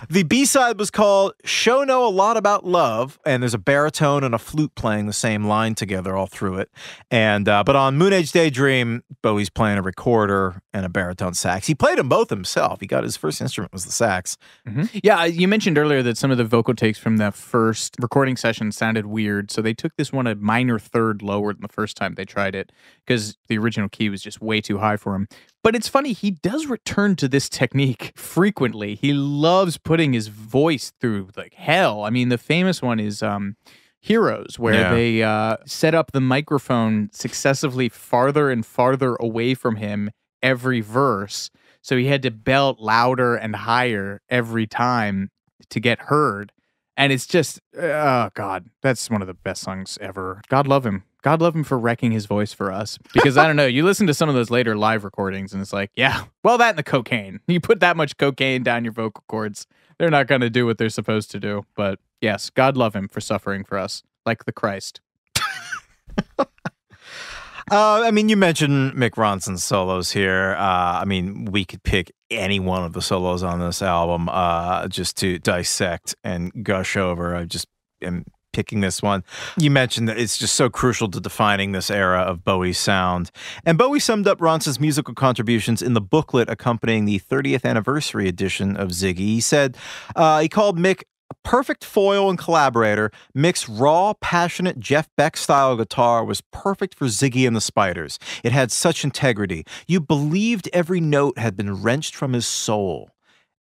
The B-side was called Show Know a Lot About Love, and there's a baritone and a flute playing the same line together all through it. And but on Moon Age Daydream, Bowie's playing a recorder and a baritone sax. He played them both himself. He got his first instrument was the sax. Mm-hmm. Yeah, you mentioned earlier that some of the vocal takes from the first recording session sounded weird, so they took this one a minor third lower than the first time they tried it, because the original key was just way too high for him. But it's funny, he does return to this technique frequently. He loves putting his voice through like hell. I mean, the famous one is Heroes, where they set up the microphone successively farther and farther away from him every verse. So he had to belt louder and higher every time to get heard. And it's just, oh God, that's one of the best songs ever. God love him. God love him for wrecking his voice for us. Because I don't know, you listen to some of those later live recordings and it's like, yeah, well, that and the cocaine. You put that much cocaine down your vocal cords, they're not going to do what they're supposed to do. But yes, God love him for suffering for us, like the Christ. I mean, you mentioned Mick Ronson's solos here. I mean, we could pick any one of the solos on this album just to dissect and gush over. I just am picking this one. You mentioned that it's just so crucial to defining this era of Bowie's sound. And Bowie summed up Ronson's musical contributions in the booklet accompanying the 30th anniversary edition of Ziggy. He said he called Mick a perfect foil and collaborator. Mick's raw, passionate Jeff Beck-style guitar was perfect for Ziggy and the Spiders. It had such integrity. You believed every note had been wrenched from his soul.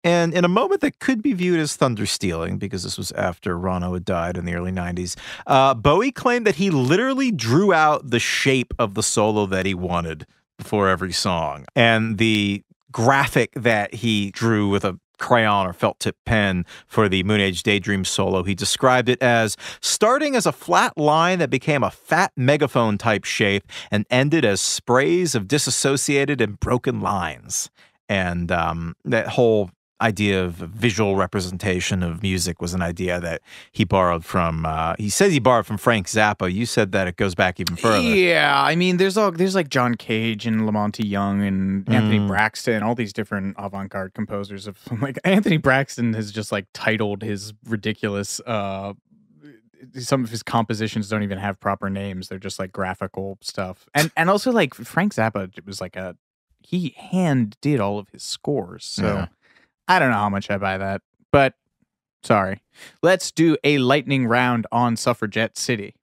And in a moment that could be viewed as thunder-stealing, because this was after Ronno had died in the early 90s, Bowie claimed that he literally drew out the shape of the solo that he wanted before every song. And the graphic that he drew with a crayon or felt tip pen for the Moon Age Daydream solo, he described it as starting as a flat line that became a fat megaphone type shape and ended as sprays of disassociated and broken lines. And that whole idea of visual representation of music was an idea that he borrowed from, he says he borrowed from Frank Zappa. You said that it goes back even further. Yeah, I mean, there's like John Cage and Lamonte Young and Anthony Braxton, all these different avant-garde composers of, like, Anthony Braxton has just like titled his ridiculous, some of his compositions don't even have proper names. They're just like graphical stuff. And also like Frank Zappa was like he hand did all of his scores. So I don't know how much I buy that, but Sorry. Let's do a lightning round on Suffragette City.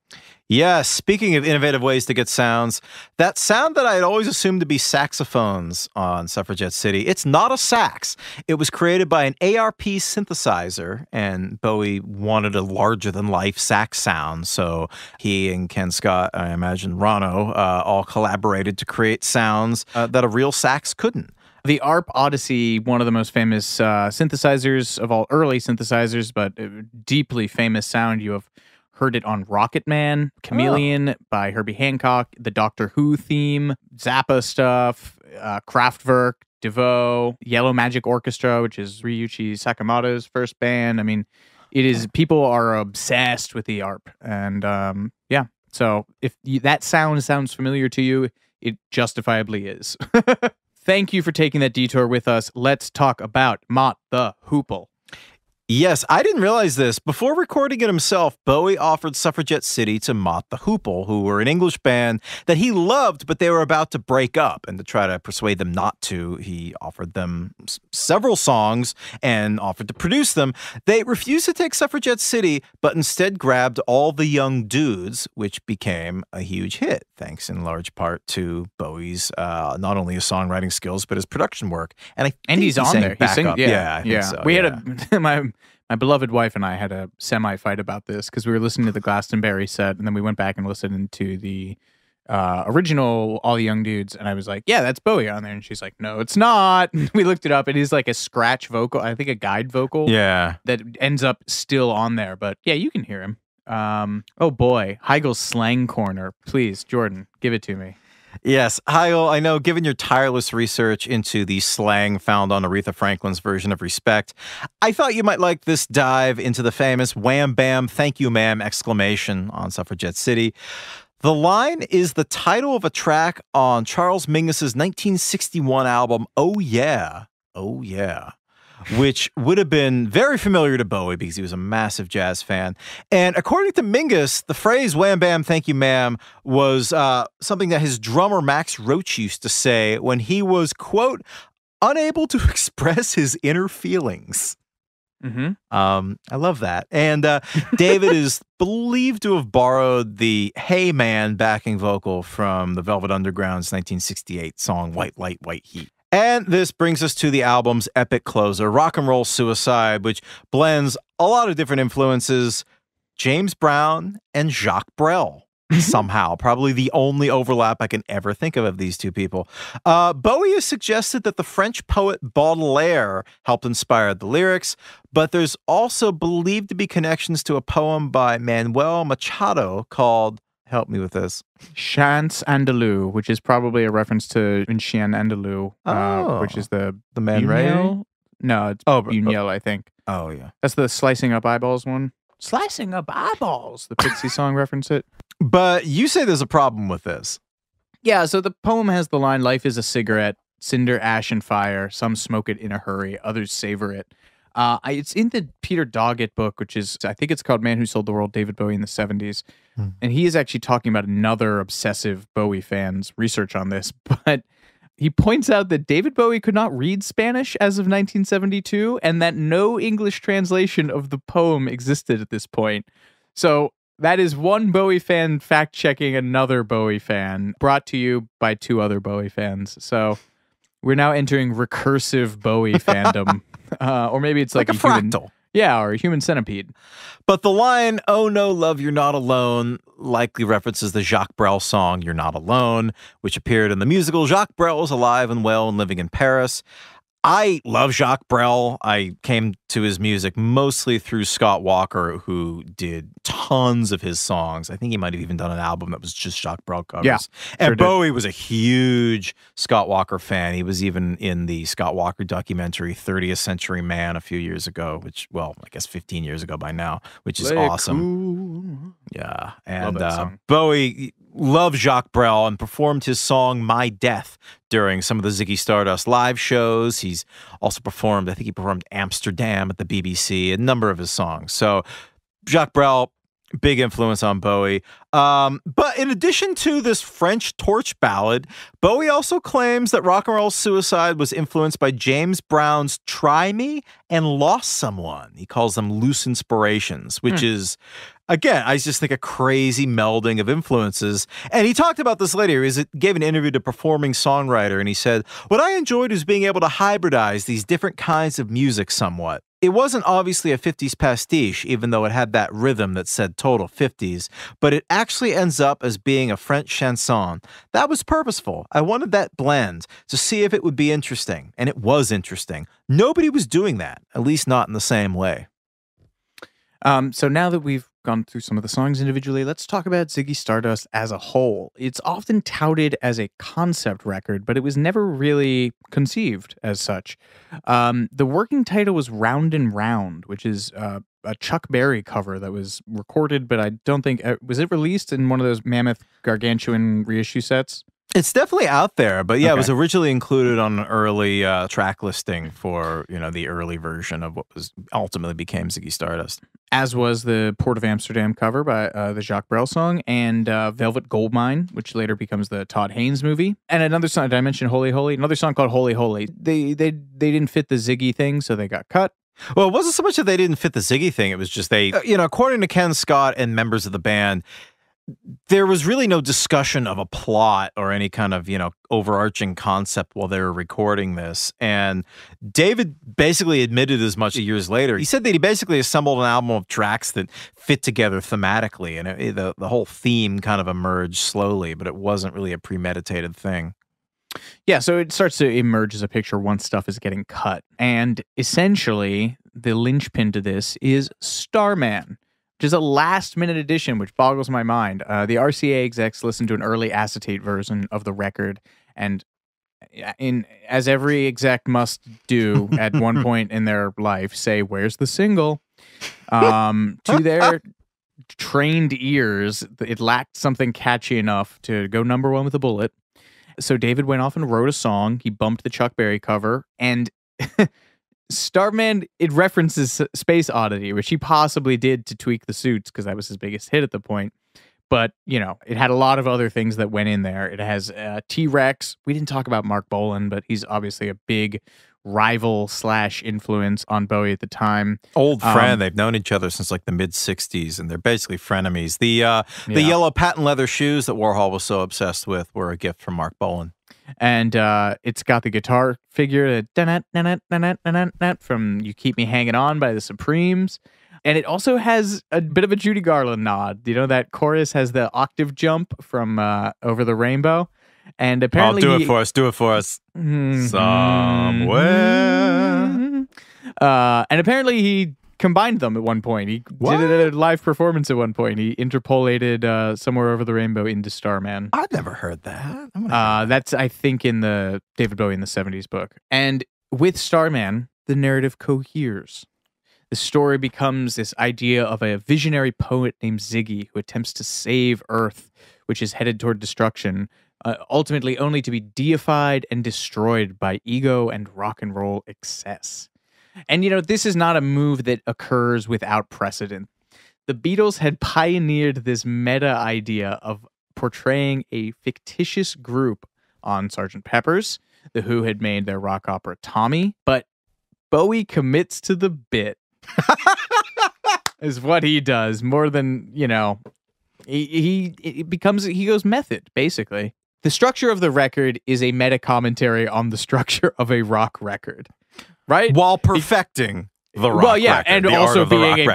Yes, speaking of innovative ways to get sounds, that sound that I had always assumed to be saxophones on Suffragette City, it's not a sax. It was created by an ARP synthesizer, and Bowie wanted a larger-than-life sax sound, so he and Ken Scott, I imagine Ronno, all collaborated to create sounds that a real sax couldn't. The ARP Odyssey, one of the most famous synthesizers of all early synthesizers, but deeply famous sound. You have heard it on Rocket Man, Chameleon by Herbie Hancock, the Doctor Who theme, Zappa stuff, Kraftwerk, DeVoe, Yellow Magic Orchestra, which is Ryuichi Sakamoto's first band. I mean, it is, people are obsessed with the ARP. And yeah, so if that sounds familiar to you, it justifiably is. Thank you for taking that detour with us. Let's talk about Mott the Hoople. Yes, I didn't realize this. Before recording it himself, Bowie offered Suffragette City to Mott the Hoople, who were an English band that he loved, but they were about to break up. And to try to persuade them not to, he offered them several songs and offered to produce them. They refused to take Suffragette City, but instead grabbed All the Young Dudes, which became a huge hit, thanks in large part to Bowie's not only his songwriting skills, but his production work. And I think he's on there. He's singing, yeah, I think so, we had my beloved wife and I had a semi-fight about this because we were listening to the Glastonbury set, and then we went back and listened to the original All the Young Dudes, and I was like, yeah, that's Bowie on there. And she's like, no, it's not. We looked it up, and he's like a scratch vocal, I think a guide vocal. Yeah. That ends up still on there. But yeah, you can hear him. Oh boy, Heigl's Slang Corner. Please, Jordan, give it to me. Yes, Heigl, I know, given your tireless research into the slang found on Aretha Franklin's version of Respect, I thought you might like this dive into the famous wham bam thank you ma'am exclamation on Suffragette City. The line is the title of a track on Charles Mingus's 1961 album, Oh Yeah, Oh Yeah, which would have been very familiar to Bowie because he was a massive jazz fan. And according to Mingus, the phrase wham bam thank you ma'am was something that his drummer Max Roach used to say when he was, quote, unable to express his inner feelings. Mm-hmm. I love that. And David is believed to have borrowed the Hey Man backing vocal from the Velvet Underground's 1968 song White Light, White Heat. And this brings us to the album's epic closer, Rock and Roll Suicide, which blends a lot of different influences, James Brown and Jacques Brel. Somehow, probably the only overlap I can ever think of these two people. Bowie has suggested that the French poet Baudelaire helped inspire the lyrics, but there's also believed to be connections to a poem by Manuel Machado called, help me with this, Chants Andalou, which is probably a reference to Un Chien Andalou, which is the Man Ray? No, it's Buñuel, I think. Oh, yeah. That's the Slicing Up Eyeballs one. Slicing Up Eyeballs, the Pixie song reference it. But you say there's a problem with this. Yeah, so the poem has the line, life is a cigarette, cinder, ash, and fire. Some smoke it in a hurry, others savor it. It's in the Peter Doggett book, which is, I think it's called Man Who Sold the World, David Bowie in the 70s. And he is actually talking about another obsessive Bowie fan's research on this. But he points out that David Bowie could not read Spanish as of 1972 and that no English translation of the poem existed at this point. So that is one Bowie fan fact-checking another Bowie fan, brought to you by two other Bowie fans. So we're now entering recursive Bowie fandom. Or maybe it's like a fractal. Human, yeah, or a human centipede. But the line, oh no, love, you're not alone, likely references the Jacques Brel song, You're Not Alone, which appeared in the musical Jacques Brel is Alive and Well and Living in Paris. I love Jacques Brel. I came to his music mostly through Scott Walker, who did tons of his songs. I think he might have even done an album that was just Jacques Brel covers. Yeah, and Bowie was a huge Scott Walker fan. He was even in the Scott Walker documentary 30th Century Man a few years ago, which, well, I guess 15 years ago by now, which is awesome. Cool. Yeah. And Bowie loved Jacques Brel and performed his song My Death during some of the Ziggy Stardust live shows. He's also performed, I think he performed Amsterdam at the BBC, a number of his songs. So Jacques Brel, Big influence on Bowie. But in addition to this French torch ballad, Bowie also claims that rock and roll suicide was influenced by James Brown's Try Me and Lost Someone. He calls them loose inspirations, which is, again, I just think a crazy melding of influences. And he talked about this later. He gave an interview to Performing Songwriter, and he said, "What I enjoyed was being able to hybridize these different kinds of music somewhat. It wasn't obviously a 50s pastiche, even though it had that rhythm that said total 50s, but it actually ends up as being a French chanson. That was purposeful. I wanted that blend to see if it would be interesting, and it was interesting. Nobody was doing that, at least not in the same way." So now that we've gone through some of the songs individually, let's talk about Ziggy Stardust as a whole. It's often touted as a concept record, but it was never really conceived as such. The working title was Round and Round, which is a Chuck Berry cover that was recorded, but I don't think... was it released in one of those mammoth gargantuan reissue sets? It's definitely out there, but yeah, It was originally included on an early track listing for, the early version of what was ultimately became Ziggy Stardust. As was the Port of Amsterdam cover by the Jacques Brel song, and Velvet Goldmine, which later becomes the Todd Haynes movie. And another song, did I mention Holy Holy? Another song called Holy Holy. They didn't fit the Ziggy thing, so they got cut. Well, it wasn't so much that they didn't fit the Ziggy thing. It was just they, according to Ken Scott and members of the band, there was really no discussion of a plot or any kind of, overarching concept while they were recording this. And David basically admitted as much years later. He said that he basically assembled an album of tracks that fit together thematically, and the whole theme kind of emerged slowly, but it wasn't really a premeditated thing. Yeah, so it starts to emerge as a picture once stuff is getting cut. And essentially, the linchpin to this is Starman, which is a last-minute addition, which boggles my mind. The RCA execs listened to an early acetate version of the record, and as every exec must do at one point in their life, say, "Where's the single?" To their trained ears, it lacked something catchy enough to go #1 with a bullet. So David went off and wrote a song. He bumped the Chuck Berry cover, and... Starman, it references Space Oddity, which he possibly did to tweak the suits because that was his biggest hit at the point. But, it had a lot of other things that went in there. It has T-Rex. We didn't talk about Mark Bolan, but he's obviously a big rival / influence on Bowie at the time. Old friend. They've known each other since like the mid-'60s, and they're basically frenemies. The yellow patent leather shoes that Warhol was so obsessed with were a gift from Mark Bolan. And it's got the guitar figure from You Keep Me Hanging On by the Supremes. And it also has a bit of a Judy Garland nod. That chorus has the octave jump from Over the Rainbow. And apparently... do it for us. Somewhere. And apparently he combined them at one point. He did it at a live performance at one point. He interpolated Somewhere Over the Rainbow into Starman. I've never heard that. That's, I think, in the David Bowie in the 70s book. And with Starman, the narrative coheres. The story becomes this idea of a visionary poet named Ziggy who attempts to save Earth, which is headed toward destruction, ultimately only to be deified and destroyed by ego and rock and roll excess. And, this is not a move that occurs without precedent. The Beatles had pioneered this meta idea of portraying a fictitious group on Sgt. Pepper's. The Who had made their rock opera Tommy, but Bowie commits to the bit. Is what he does more than, he goes method, basically. The structure of the record is a meta commentary on the structure of a rock record. Right? While perfecting the rock record. And also being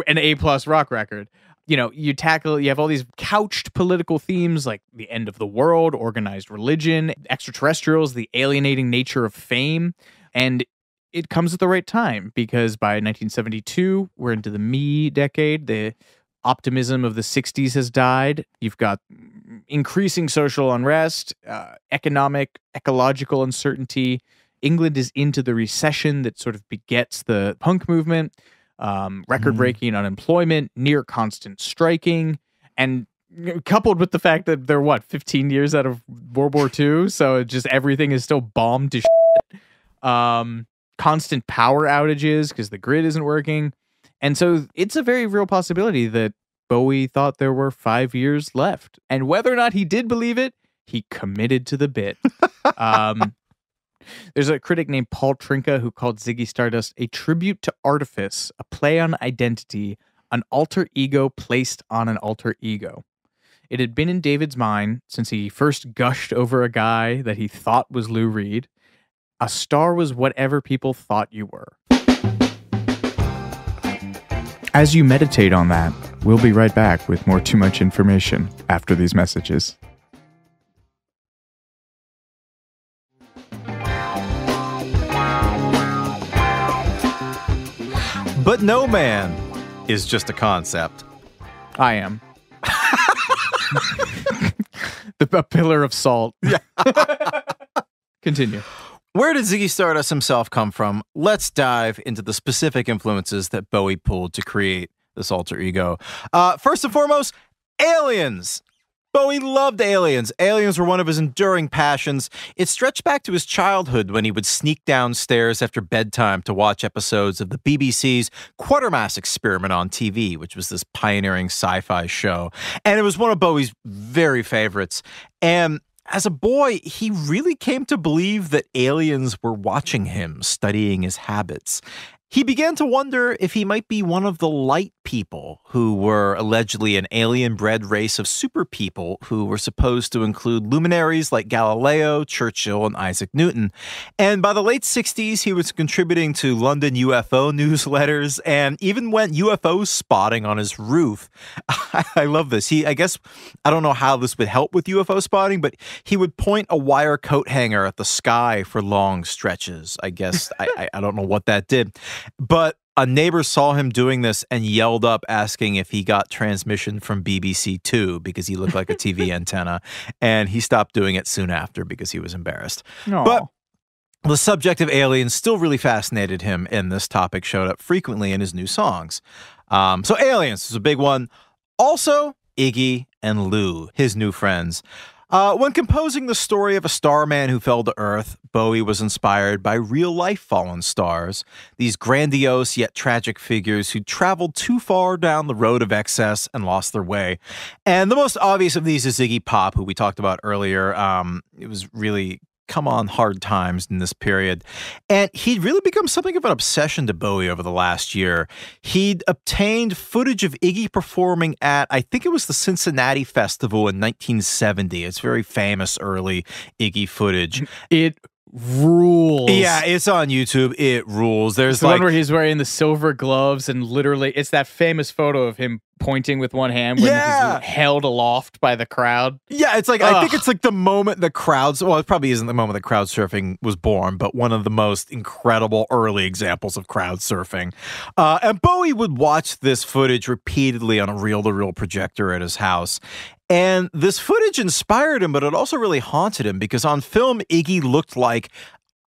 an A+ rock record. You have all these couched political themes like the end of the world, organized religion, extraterrestrials, the alienating nature of fame. And it comes at the right time because by 1972, we're into the me decade. The optimism of the 60s has died. You've got increasing social unrest, ecological uncertainty. England is into the recession that sort of begets the punk movement, record-breaking unemployment, near constant striking, and coupled with the fact that they're, 15 years out of World War II, so just everything is still bombed to shit. Constant power outages because the grid isn't working. And so it's a very real possibility that Bowie thought there were 5 years left. And whether or not he did believe it, he committed to the bit. There's a critic named Paul Trinka who called Ziggy Stardust a tribute to artifice, a play on identity, an alter ego placed on an alter ego. It had been in David's mind since he first gushed over a guy that he thought was Lou Reed. A star was whatever people thought you were. As you meditate on that, we'll be right back with more Too Much Information after these messages. But no man is just a concept. I am. A pillar of salt. Yeah. Continue. Where did Ziggy Stardust himself come from? Let's dive into the specific influences that Bowie pulled to create this alter ego. First and foremost, aliens. Bowie loved aliens. Aliens were one of his enduring passions. It stretched back to his childhood when he would sneak downstairs after bedtime to watch episodes of the BBC's Quatermass Experiment on TV, which was this pioneering sci-fi show. And it was one of Bowie's very favorites. And as a boy, he really came to believe that aliens were watching him, studying his habits. He began to wonder if he might be one of the light people, who were allegedly an alien-bred race of super people who were supposed to include luminaries like Galileo, Churchill, and Isaac Newton. And by the late 60s, he was contributing to London UFO newsletters and even went UFO spotting on his roof. I love this. I guess, I don't know how this would help with UFO spotting, but he would point a wire coat hanger at the sky for long stretches. I guess, I don't know what that did. But a neighbor saw him doing this and yelled up asking if he got transmission from BBC Two because he looked like a TV antenna. And he stopped doing it soon after because he was embarrassed. Aww. But the subject of aliens still really fascinated him, and this topic showed up frequently in his new songs. So aliens is a big one. Also, Iggy and Lou, his new friends. When composing the story of a starman who fell to Earth, Bowie was inspired by real-life fallen stars, these grandiose yet tragic figures who traveled too far down the road of excess and lost their way. And the most obvious of these is Iggy Pop, who we talked about earlier. It was really come on hard times in this period. And he'd really become something of an obsession to Bowie over the last year. He'd obtained footage of Iggy performing at, I think it was the Cincinnati Festival in 1970. It's very famous early Iggy footage. It rules. Yeah, it's on YouTube. It rules. There's the like one where he's wearing the silver gloves and literally it's that famous photo of him pointing with one hand when he's held aloft by the crowd. Yeah, it's like, I think it's like the moment the crowds, well, it probably isn't the moment that crowd surfing was born, but one of the most incredible early examples of crowd surfing. And Bowie would watch this footage repeatedly on a reel-to-reel projector at his house. And this footage inspired him, but it also really haunted him because on film, Iggy looked like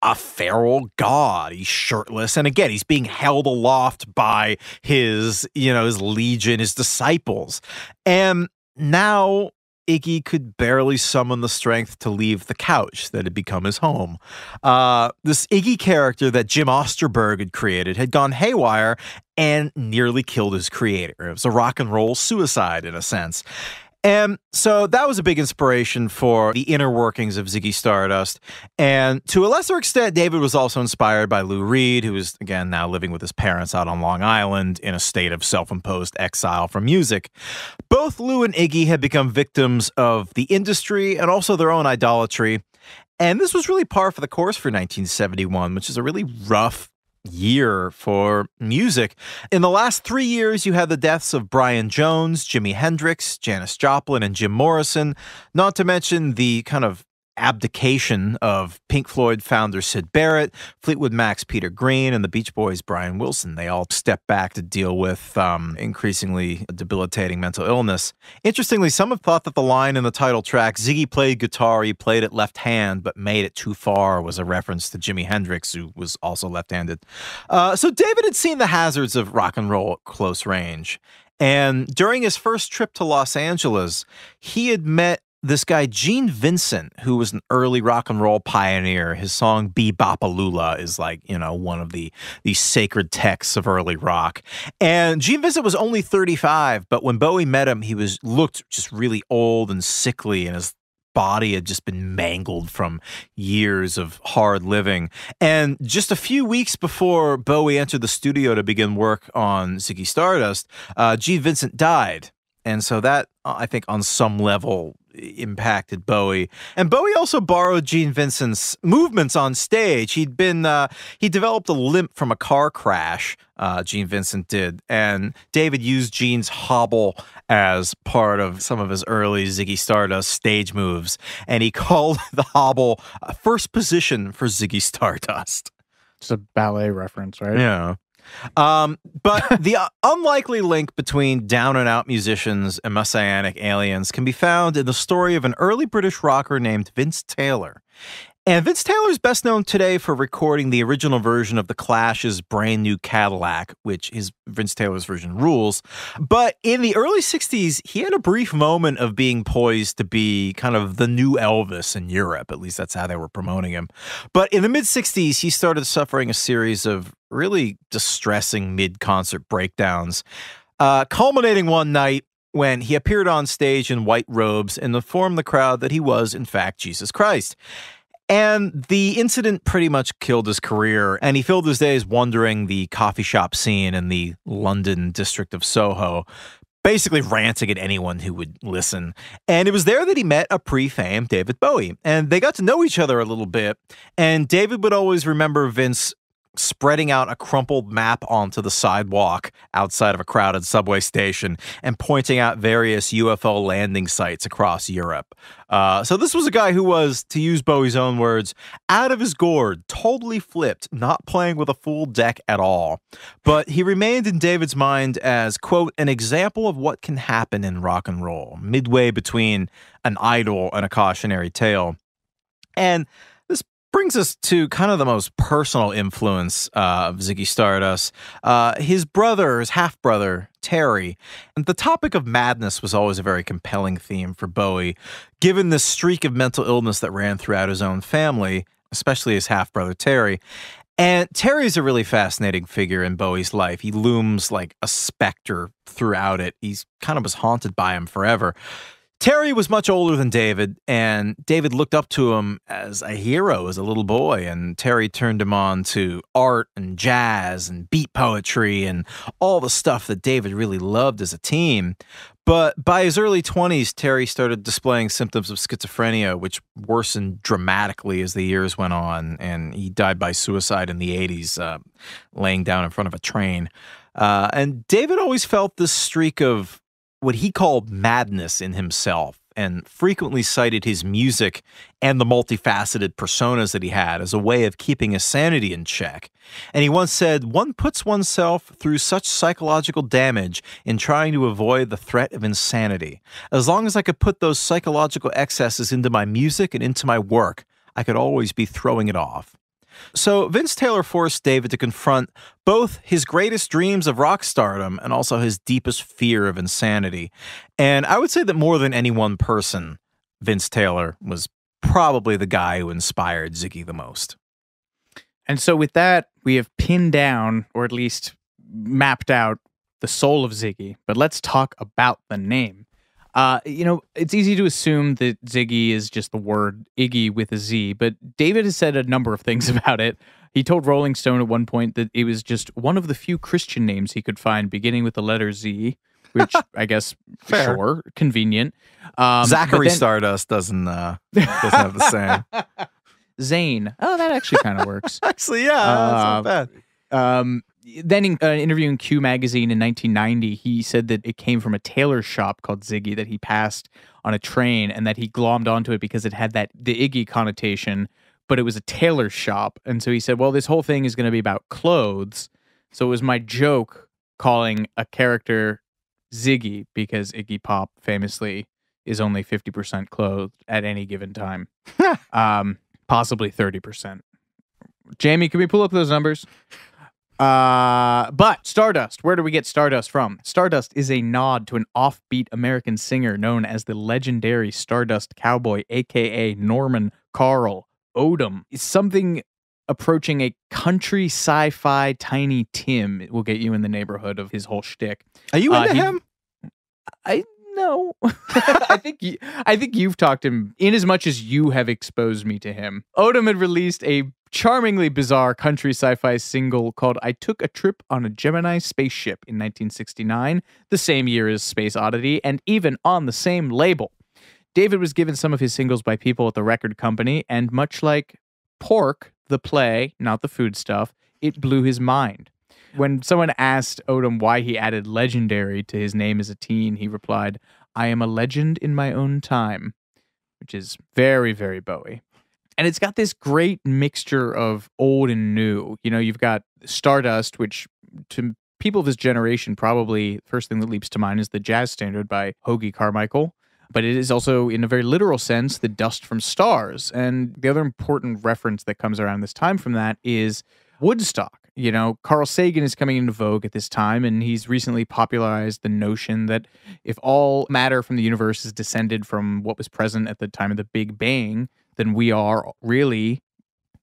a feral god. He's shirtless. And again, he's being held aloft by his legion, his disciples. And now Iggy could barely summon the strength to leave the couch that had become his home. This Iggy character that Jim Osterberg had created had gone haywire and nearly killed his creator. It was a rock and roll suicide in a sense. And so that was a big inspiration for the inner workings of Ziggy Stardust. And to a lesser extent, David was also inspired by Lou Reed, who is, again, now living with his parents out on Long Island in a state of self-imposed exile from music. Both Lou and Iggy had become victims of the industry and also their own idolatry. And this was really par for the course for 1971, which is a really rough year for music. In the last 3 years, you had the deaths of Brian Jones, Jimi Hendrix, Janis Joplin, and Jim Morrison, not to mention the kind of abdication of Pink Floyd founder Syd Barrett, Fleetwood Mac's Peter Green, and the Beach Boys' Brian Wilson. They all stepped back to deal with increasingly debilitating mental illness. Interestingly, some have thought that the line in the title track, Ziggy played guitar, he played it left hand, but made it too far, was a reference to Jimi Hendrix, who was also left-handed. So David had seen the hazards of rock and roll at close range. And during his first trip to Los Angeles, he had met this guy, Gene Vincent, who was an early rock and roll pioneer. His song Be-Bop-A-Lula is like, one of the sacred texts of early rock. And Gene Vincent was only 35, but when Bowie met him, he looked just really old and sickly, and his body had just been mangled from years of hard living. And just a few weeks before Bowie entered the studio to begin work on Ziggy Stardust, Gene Vincent died. And so that, I think, on some level impacted Bowie. And Bowie also borrowed Gene Vincent's movements on stage. He developed a limp from a car crash, Gene Vincent did. And David used Gene's hobble as part of some of his early Ziggy Stardust stage moves. And he called the hobble first position for Ziggy Stardust. It's a ballet reference, right? Yeah. But the unlikely link between down-and-out musicians and messianic aliens can be found in the story of an early British rocker named Vince Taylor. And Vince Taylor is best known today for recording the original version of The Clash's Brand New Cadillac, which is Vince Taylor's version rules. But in the early 60s, he had a brief moment of being poised to be kind of the new Elvis in Europe. At least that's how they were promoting him. But in the mid-60s, he started suffering a series of really distressing mid-concert breakdowns, culminating one night when he appeared on stage in white robes and informed the crowd that he was, in fact, Jesus Christ. And the incident pretty much killed his career, and he filled his days wandering the coffee shop scene in the London district of Soho, basically ranting at anyone who would listen. And it was there that he met a pre-fame David Bowie, and they got to know each other a little bit, and David would always remember Vince spreading out a crumpled map onto the sidewalk outside of a crowded subway station and pointing out various UFO landing sites across Europe. So this was a guy who was, to use Bowie's own words, out of his gourd, totally flipped, not playing with a full deck at all. But he remained in David's mind as, quote, an example of what can happen in rock and roll, midway between an idol and a cautionary tale. And brings us to kind of the most personal influence of Ziggy Stardust. His half-brother, Terry. And the topic of madness was always a very compelling theme for Bowie, given the streak of mental illness that ran throughout his own family, especially his half-brother, Terry. And Terry's a really fascinating figure in Bowie's life. He looms like a specter throughout it. He's kind of was haunted by him forever. Terry was much older than David, and David looked up to him as a hero as a little boy, and Terry turned him on to art and jazz and beat poetry and all the stuff that David really loved as a teen. But by his early 20s, Terry started displaying symptoms of schizophrenia, which worsened dramatically as the years went on, and he died by suicide in the 80s, laying down in front of a train. And David always felt this streak of what he called madness in himself, and frequently cited his music and the multifaceted personas that he had as a way of keeping his sanity in check. And he once said, "One puts oneself through such psychological damage in trying to avoid the threat of insanity. As long as I could put those psychological excesses into my music and into my work, I could always be throwing it off." So Vince Taylor forced David to confront both his greatest dreams of rock stardom and also his deepest fear of insanity. And I would say that more than any one person, Vince Taylor was probably the guy who inspired Ziggy the most. And so with that, we have pinned down, or at least mapped out, the soul of Ziggy. But let's talk about the name. It's easy to assume that Ziggy is just the word Iggy with a Z, but David has said a number of things about it. He told Rolling Stone at one point that it was just one of the few Christian names he could find beginning with the letter Z, which I guess, Fair. Sure, convenient. Zachary Stardust doesn't have the same. Zane. Oh, that actually kind of works. Actually, yeah, that's not bad. Then in an interview in Q magazine in 1990, he said that it came from a tailor shop called Ziggy that he passed on a train, and that he glommed onto it because it had the Iggy connotation, but it was a tailor shop. And so he said, well, this whole thing is going to be about clothes. So it was my joke calling a character Ziggy because Iggy Pop famously is only 50% clothed at any given time. Possibly 30%. Jamie, can we pull up those numbers? But Stardust, where do we get Stardust from? Stardust is a nod to an offbeat American singer known as the legendary Stardust Cowboy, aka Norman Carl Odom. It's something approaching a country sci-fi Tiny Tim. It will get you in the neighborhood of his whole shtick. Are you into him? I no. I think you've talked him in as much as you have exposed me to him. Odom had released a charmingly bizarre country sci-fi single called I Took a Trip on a Gemini Spaceship in 1969, the same year as Space Oddity, and even on the same label. David was given some of his singles by people at the record company, and much like Pork, the play, not the food stuff, it blew his mind. When someone asked Odom why he added legendary to his name as a teen, he replied, I am a legend in my own time, which is very, very Bowie. And it's got this great mixture of old and new. You know, you've got Stardust, which to people of his generation, probably the first thing that leaps to mind is the jazz standard by Hoagy Carmichael. But it is also, in a very literal sense, the dust from stars. And the other important reference that comes around this time from that is Woodstock. You know, Carl Sagan is coming into vogue at this time, and he's recently popularized the notion that if all matter from the universe is descended from what was present at the time of the Big Bang, then we are really,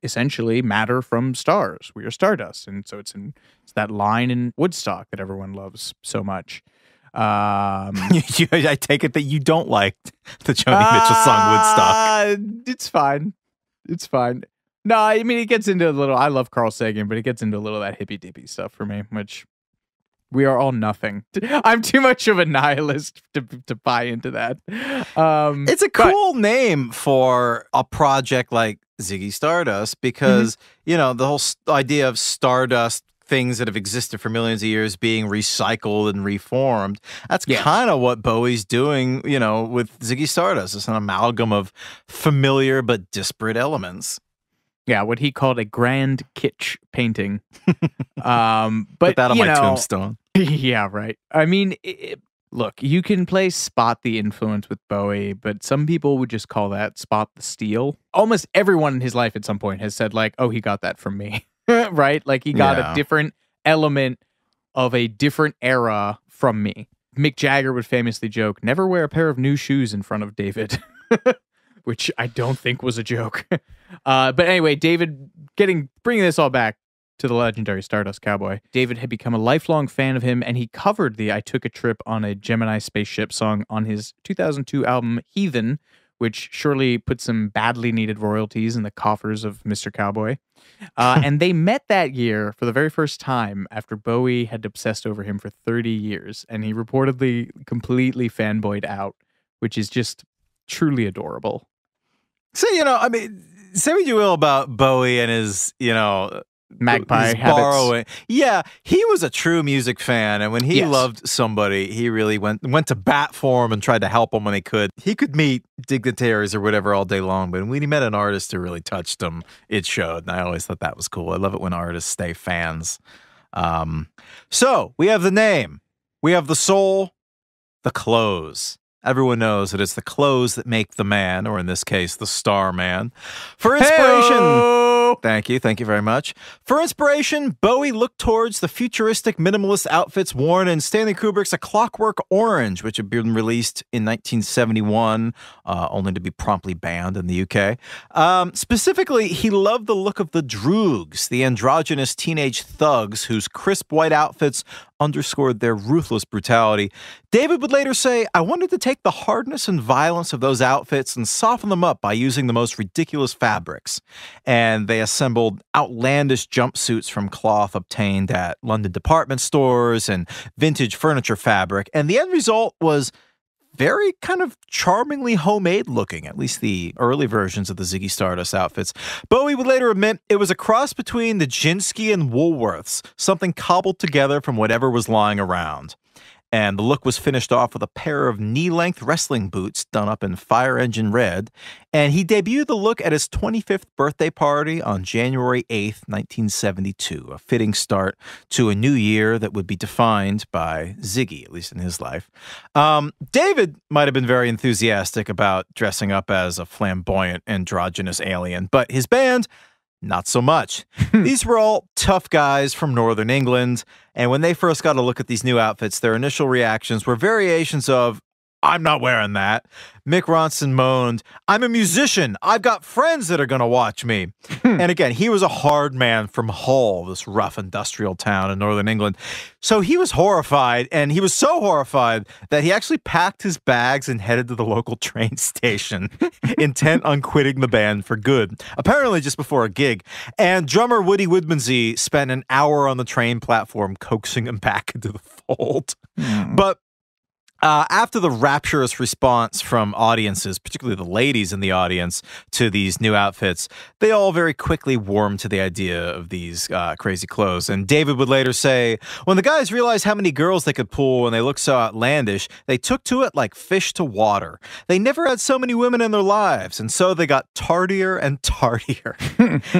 essentially, matter from stars. We are stardust. And so it's that line in Woodstock that everyone loves so much. I take it that you don't like the Joni Mitchell song Woodstock. It's fine. It's fine. No, I mean, it gets into a little, I love Carl Sagan, but it gets into a little of that hippy-dippy stuff for me, which we are all nothing. I'm too much of a nihilist to buy into that. It's a cool name for a project like Ziggy Stardust because, you know, the whole idea of Stardust, things that have existed for millions of years being recycled and reformed. That's kind of what Bowie's doing, you know, with Ziggy Stardust. It's an amalgam of familiar but disparate elements. Yeah, what he called a grand kitsch painting. But put that on my tombstone. Yeah, right. I mean, look, you can play spot the influence with Bowie, but some people would just call that spot the steal. Almost everyone in his life at some point has said like, oh, he got that from me. Right? Like he got a different element of a different era from me. Mick Jagger would famously joke, never wear a pair of new shoes in front of David. Which I don't think was a joke. But anyway, David, bringing this all back to the legendary Stardust Cowboy, David had become a lifelong fan of him, and he covered the I Took a Trip on a Gemini Spaceship song on his 2002 album Heathen, which surely put some badly needed royalties in the coffers of Mr. Cowboy. And they met that year for the very first time after Bowie had obsessed over him for 30 years, and he reportedly completely fanboyed out, which is just truly adorable. So, you know, I mean, say what you will about Bowie and his, you know, magpie borrowing. habits. Yeah, he was a true music fan, and when he loved somebody, he really went to bat for him and tried to help him when he could. He could meet dignitaries or whatever all day long, but when he met an artist who really touched him, it showed, and I always thought that was cool. I love it when artists stay fans. So, we have the name. We have the soul, the clothes. Everyone knows that it's the clothes that make the man, or in this case, the Starman. For inspiration... Hey-o! Thank you very much. For inspiration, Bowie looked towards the futuristic minimalist outfits worn in Stanley Kubrick's A Clockwork Orange, which had been released in 1971, only to be promptly banned in the UK. Specifically, he loved the look of the Droogs, the androgynous teenage thugs whose crisp white outfits underscored their ruthless brutality. David would later say, I wanted to take the hardness and violence of those outfits and soften them up by using the most ridiculous fabrics. And they assembled outlandish jumpsuits from cloth obtained at London department stores and vintage furniture fabric. And the end result was very kind of charmingly homemade looking, at least the early versions of the Ziggy Stardust outfits. Bowie would later admit it was a cross between the Jinsky and Woolworths, something cobbled together from whatever was lying around. And the look was finished off with a pair of knee-length wrestling boots done up in fire engine red. And he debuted the look at his 25th birthday party on January 8th, 1972, a fitting start to a new year that would be defined by Ziggy, at least in his life. David might have been very enthusiastic about dressing up as a flamboyant, androgynous alien, but his band, not so much. These were all tough guys from Northern England, and when they first got a look at these new outfits, their initial reactions were variations of, I'm not wearing that. Mick Ronson moaned, I'm a musician. I've got friends that are going to watch me. And again, he was a hard man from Hull, this rough industrial town in Northern England. So he was horrified, and he was so horrified that he actually packed his bags and headed to the local train station, intent on quitting the band for good, apparently just before a gig. And drummer Woody Woodmansey spent an hour on the train platform coaxing him back into the fold. But after the rapturous response from audiences, particularly the ladies in the audience, to these new outfits, they all very quickly warmed to the idea of these crazy clothes. And David would later say, when the guys realized how many girls they could pull when they looked so outlandish, they took to it like fish to water. They never had so many women in their lives, and so they got tardier and tardier.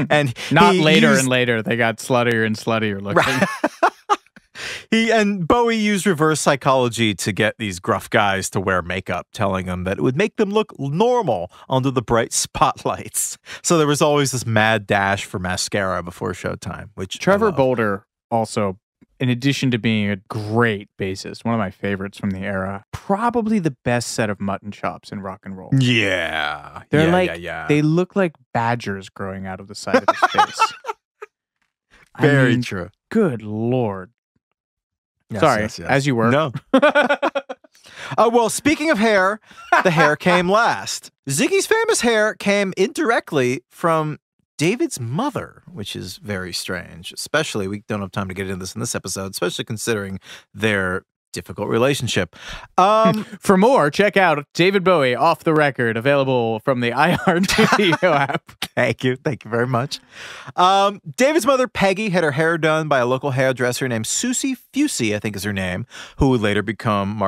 And not later and later. They got sluttier and sluttier looking. And Bowie used reverse psychology to get these gruff guys to wear makeup, telling them that it would make them look normal under the bright spotlights. So there was always this mad dash for mascara before showtime, which Trevor Bolder also, in addition to being a great bassist, one of my favorites from the era, probably the best set of mutton chops in rock and roll. Yeah. They're they look like badgers growing out of the side of his face. Very true. Good Lord. Yes, Sorry, yes. as you were. No. Well, speaking of hair, the hair came last. Ziggy's famous hair came indirectly from David's mother, which is very strange. Especially, we don't have time to get into this in this episode, especially considering their difficult relationship. For more, check out David Bowie Off the Record, available from the iHeart video app. Thank you very much. David's mother, Peggy, had her hair done by a local hairdresser named Susie Fusey, I think is her name, who would later become who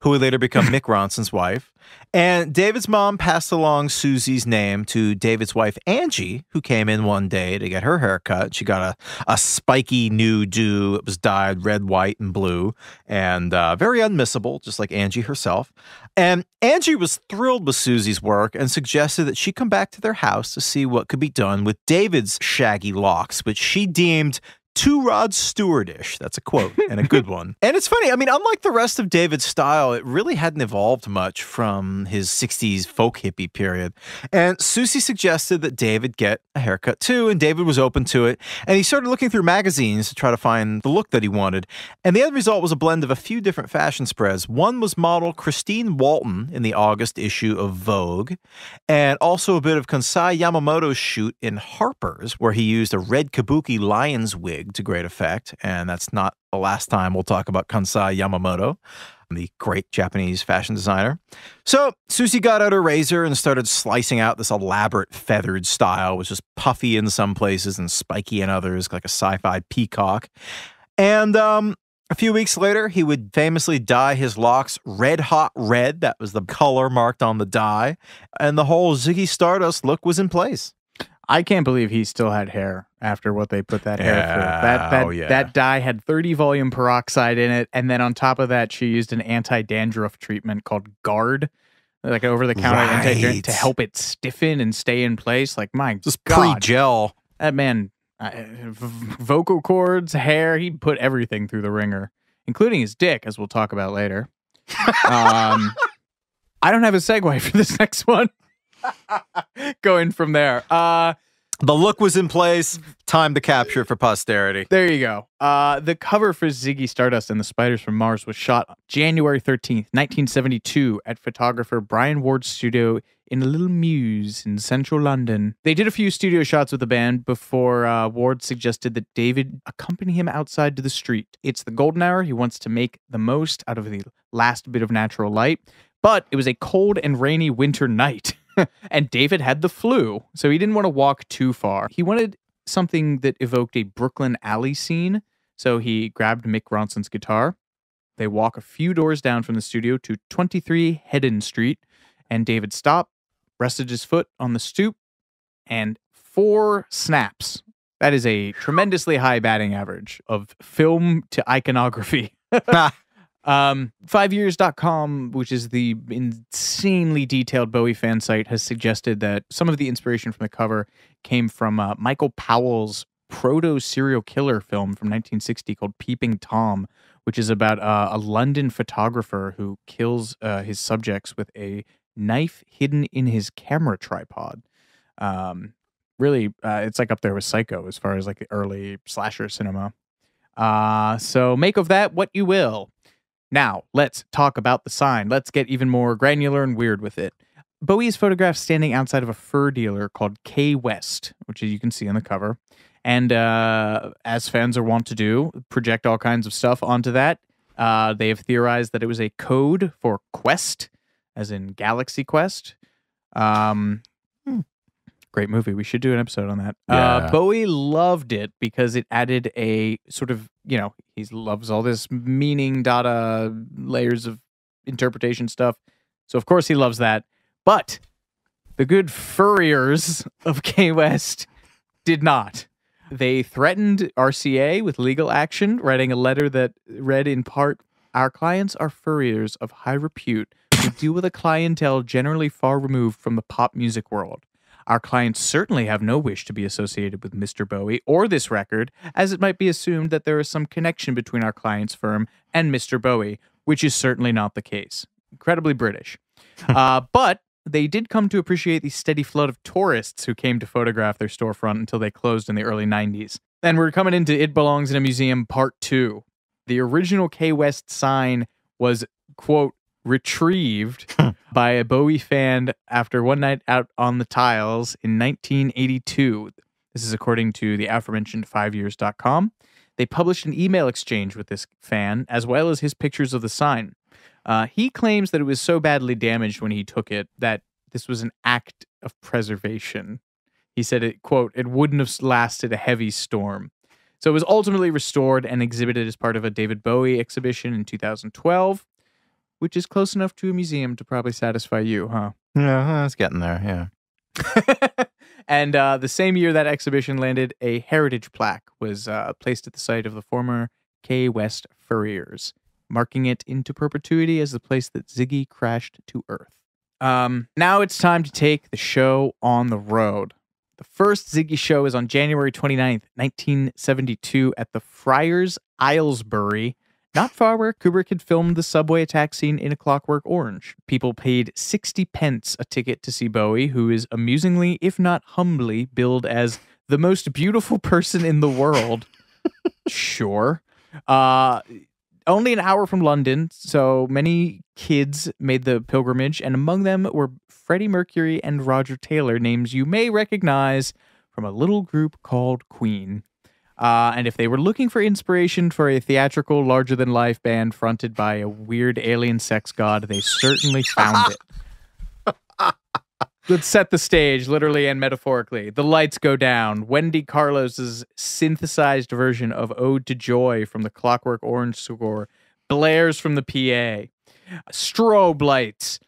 would later become Mick Ronson's wife. And David's mom passed along Susie's name to David's wife, Angie, who came in one day to get her hair cut. She got a spiky new do that was dyed red, white, and blue, and very unmissable, just like Angie herself. And Angie was thrilled with Susie's work and suggested that she come back to their house to see what could be done with David's shaggy locks, which she deemed too Rod Stewartish. That's a quote, and a good one. And it's funny, I mean, unlike the rest of David's style, it really hadn't evolved much from his 60s folk hippie period. And Susie suggested that David get a haircut too, and David was open to it. And he started looking through magazines to try to find the look that he wanted. And the end result was a blend of a few different fashion spreads. One was model Christine Walton in the August issue of Vogue, and also a bit of Kansai Yamamoto's shoot in Harper's, where he used a red kabuki lion's wig to great effect. And that's not the last time we'll talk about Kansai Yamamoto, the great Japanese fashion designer. So Susie got out her razor and started slicing out this elaborate feathered style, which is puffy in some places and spiky in others, like a sci-fi peacock. And a few weeks later, he would famously dye his locks red hot red. That was the color marked on the dye. And the whole Ziggy Stardust look was in place. I can't believe he still had hair after what they put that hair through. That dye had 30 volume peroxide in it, and then on top of that, she used an anti-dandruff treatment called Guard, like over-the-counter anti-dandruff, to help it stiffen and stay in place. Like, my just God, pre-gel. That man, vocal cords, hair, he put everything through the ringer, including his dick, as we'll talk about later. I don't have a segue for this next one. Going from there. The look was in place. Time to capture it for posterity. There you go. The cover for Ziggy Stardust and the Spiders from Mars was shot January 13th, 1972 at photographer Brian Ward's studio in a little mews in central London. They did a few studio shots with the band before Ward suggested that David accompany him outside to the street. It's the golden hour. He wants to make the most out of the last bit of natural light, but it was a cold and rainy winter night. And David had the flu, so he didn't want to walk too far. He wanted something that evoked a Brooklyn alley scene, so he grabbed Mick Ronson's guitar. They walk a few doors down from the studio to 23 Hedden Street, and David stopped, rested his foot on the stoop, and 4 snaps. That is a tremendously high batting average of film to iconography. 5years.com, which is the insanely detailed Bowie fan site, has suggested that some of the inspiration from the cover came from Michael Powell's proto-serial killer film from 1960 called Peeping Tom, which is about a London photographer who kills his subjects with a knife hidden in his camera tripod. Really, it's like up there with Psycho as far as like the early slasher cinema. So make of that what you will. Now, let's talk about the sign. Let's get even more granular and weird with it. Bowie is photographed standing outside of a fur dealer called K West, which you can see on the cover. And as fans are wont to do, project all kinds of stuff onto that. They have theorized that it was a code for Quest, as in Galaxy Quest. Great movie. We should do an episode on that. Yeah. Bowie loved it because it added a sort of, he loves all this meaning, data, layers of interpretation stuff. So, of course, he loves that. But the good furriers of K West did not. They threatened RCA with legal action, writing a letter that read in part, "Our clients are furriers of high repute who deal with a clientele generally far removed from the pop music world. Our clients certainly have no wish to be associated with Mr. Bowie or this record, as it might be assumed that there is some connection between our client's firm and Mr. Bowie, which is certainly not the case." Incredibly British. But they did come to appreciate the steady flood of tourists who came to photograph their storefront until they closed in the early 90s. And we're coming into It Belongs in a Museum Part 2. The original K West sign was, quote, retrieved by a Bowie fan after one night out on the tiles in 1982. This is according to the aforementioned 5years.com. They published an email exchange with this fan, as well as his pictures of the sign. He claims that it was so badly damaged when he took it that this was an act of preservation. He said it, quote, "it wouldn't have lasted a heavy storm." So it was ultimately restored and exhibited as part of a David Bowie exhibition in 2012. Which is close enough to a museum to probably satisfy you, huh? Yeah, it's getting there, yeah. And the same year that exhibition landed, a heritage plaque was placed at the site of the former K West Furriers, marking it into perpetuity as the place that Ziggy crashed to Earth. Now it's time to take the show on the road. The first Ziggy show is on January 29th, 1972 at the Friars Aylesbury, not far where Kubrick had filmed the subway attack scene in A Clockwork Orange. People paid 60 pence a ticket to see Bowie, who is amusingly, if not humbly, billed as the most beautiful person in the world. Sure. Only an hour from London, so many kids made the pilgrimage, and among them were Freddie Mercury and Roger Taylor, names you may recognize from a little group called Queen. And if they were looking for inspiration for a theatrical, larger-than-life band fronted by a weird alien sex god, they certainly found it. Let's set the stage, literally and metaphorically. The lights go down. Wendy Carlos's synthesized version of Ode to Joy from the Clockwork Orange score blares from the PA. Strobe lights.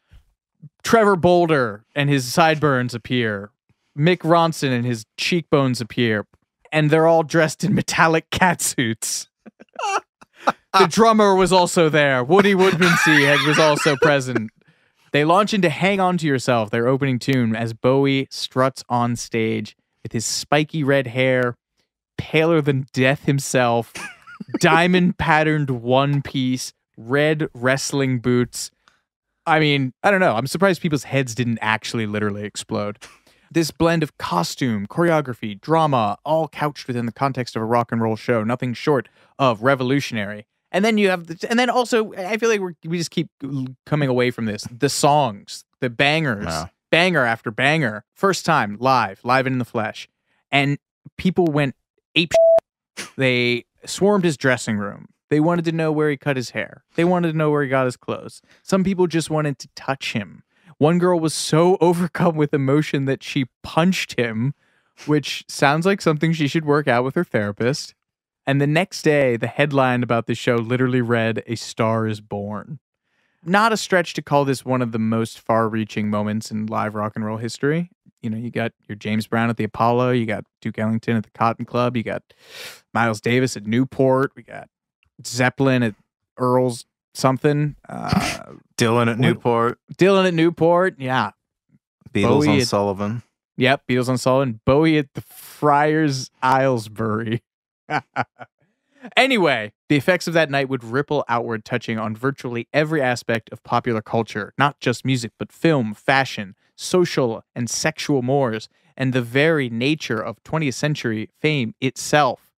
Trevor Bolder and his sideburns appear. Mick Ronson and his cheekbones appear. And they're all dressed in metallic catsuits. The drummer was also there. Woody Woodmansey was also present. They launch into Hang On To Yourself, their opening tune, as Bowie struts on stage with his spiky red hair, paler than death himself, diamond-patterned one-piece, red wrestling boots. I mean, I don't know. I'm surprised people's heads didn't actually literally explode. This blend of costume, choreography, drama, all couched within the context of a rock and roll show, nothing short of revolutionary. And then you have, also, I feel like we just keep coming away from this. The songs, the bangers, banger after banger, first time live in the flesh, and people went ape. They swarmed his dressing room. They wanted to know where he cut his hair. They wanted to know where he got his clothes. Some people just wanted to touch him. One girl was so overcome with emotion that she punched him, which sounds like something she should work out with her therapist. And the next day, the headline about the show literally read, "A Star is Born." Not a stretch to call this one of the most far-reaching moments in live rock and roll history. You know, you got your James Brown at the Apollo, you got Duke Ellington at the Cotton Club, you got Miles Davis at Newport, we got Zeppelin at Earl's something. Dylan at Newport. Dylan at Newport, yeah. Beatles Bowie on at- Sullivan. Yep, Beatles on Sullivan. Bowie at the Friars Aylesbury. Anyway, the effects of that night would ripple outward, touching on virtually every aspect of popular culture, not just music, but film, fashion, social and sexual mores, and the very nature of 20th century fame itself.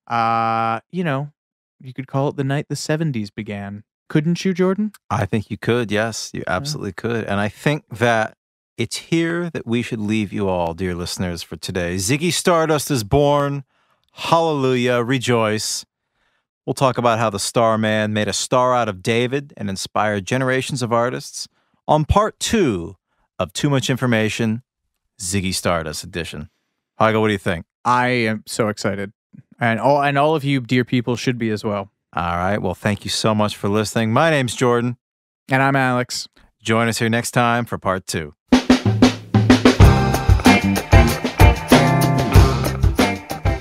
You could call it the night the 70s began. Couldn't you, Jordan? I think you could, yes, you absolutely could. And I think that it's here that we should leave you all, dear listeners, for today. Ziggy Stardust is born. Hallelujah, rejoice. We'll talk about how the Starman made a star out of David and inspired generations of artists on part 2 of Too Much Information, Ziggy Stardust edition. Heigl, what do you think? I am so excited. And all of you, dear people, should be as well. All right, well, thank you so much for listening. My name's Jordan. And I'm Alex. Join us here next time for part 2.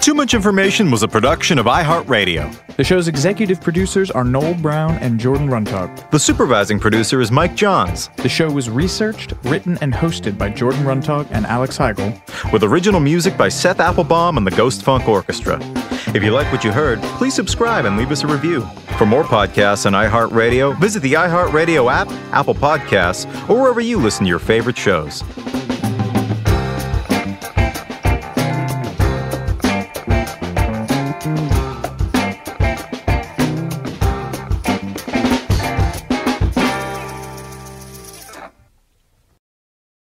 Too Much Information was a production of iHeartRadio. The show's executive producers are Noel Brown and Jordan Runtagh. The supervising producer is Mike Johns. The show was researched, written, and hosted by Jordan Runtagh and Alex Heigl. With original music by Seth Applebaum and the Ghost Funk Orchestra. If you like what you heard, please subscribe and leave us a review. For more podcasts on iHeartRadio, visit the iHeartRadio app, Apple Podcasts, or wherever you listen to your favorite shows.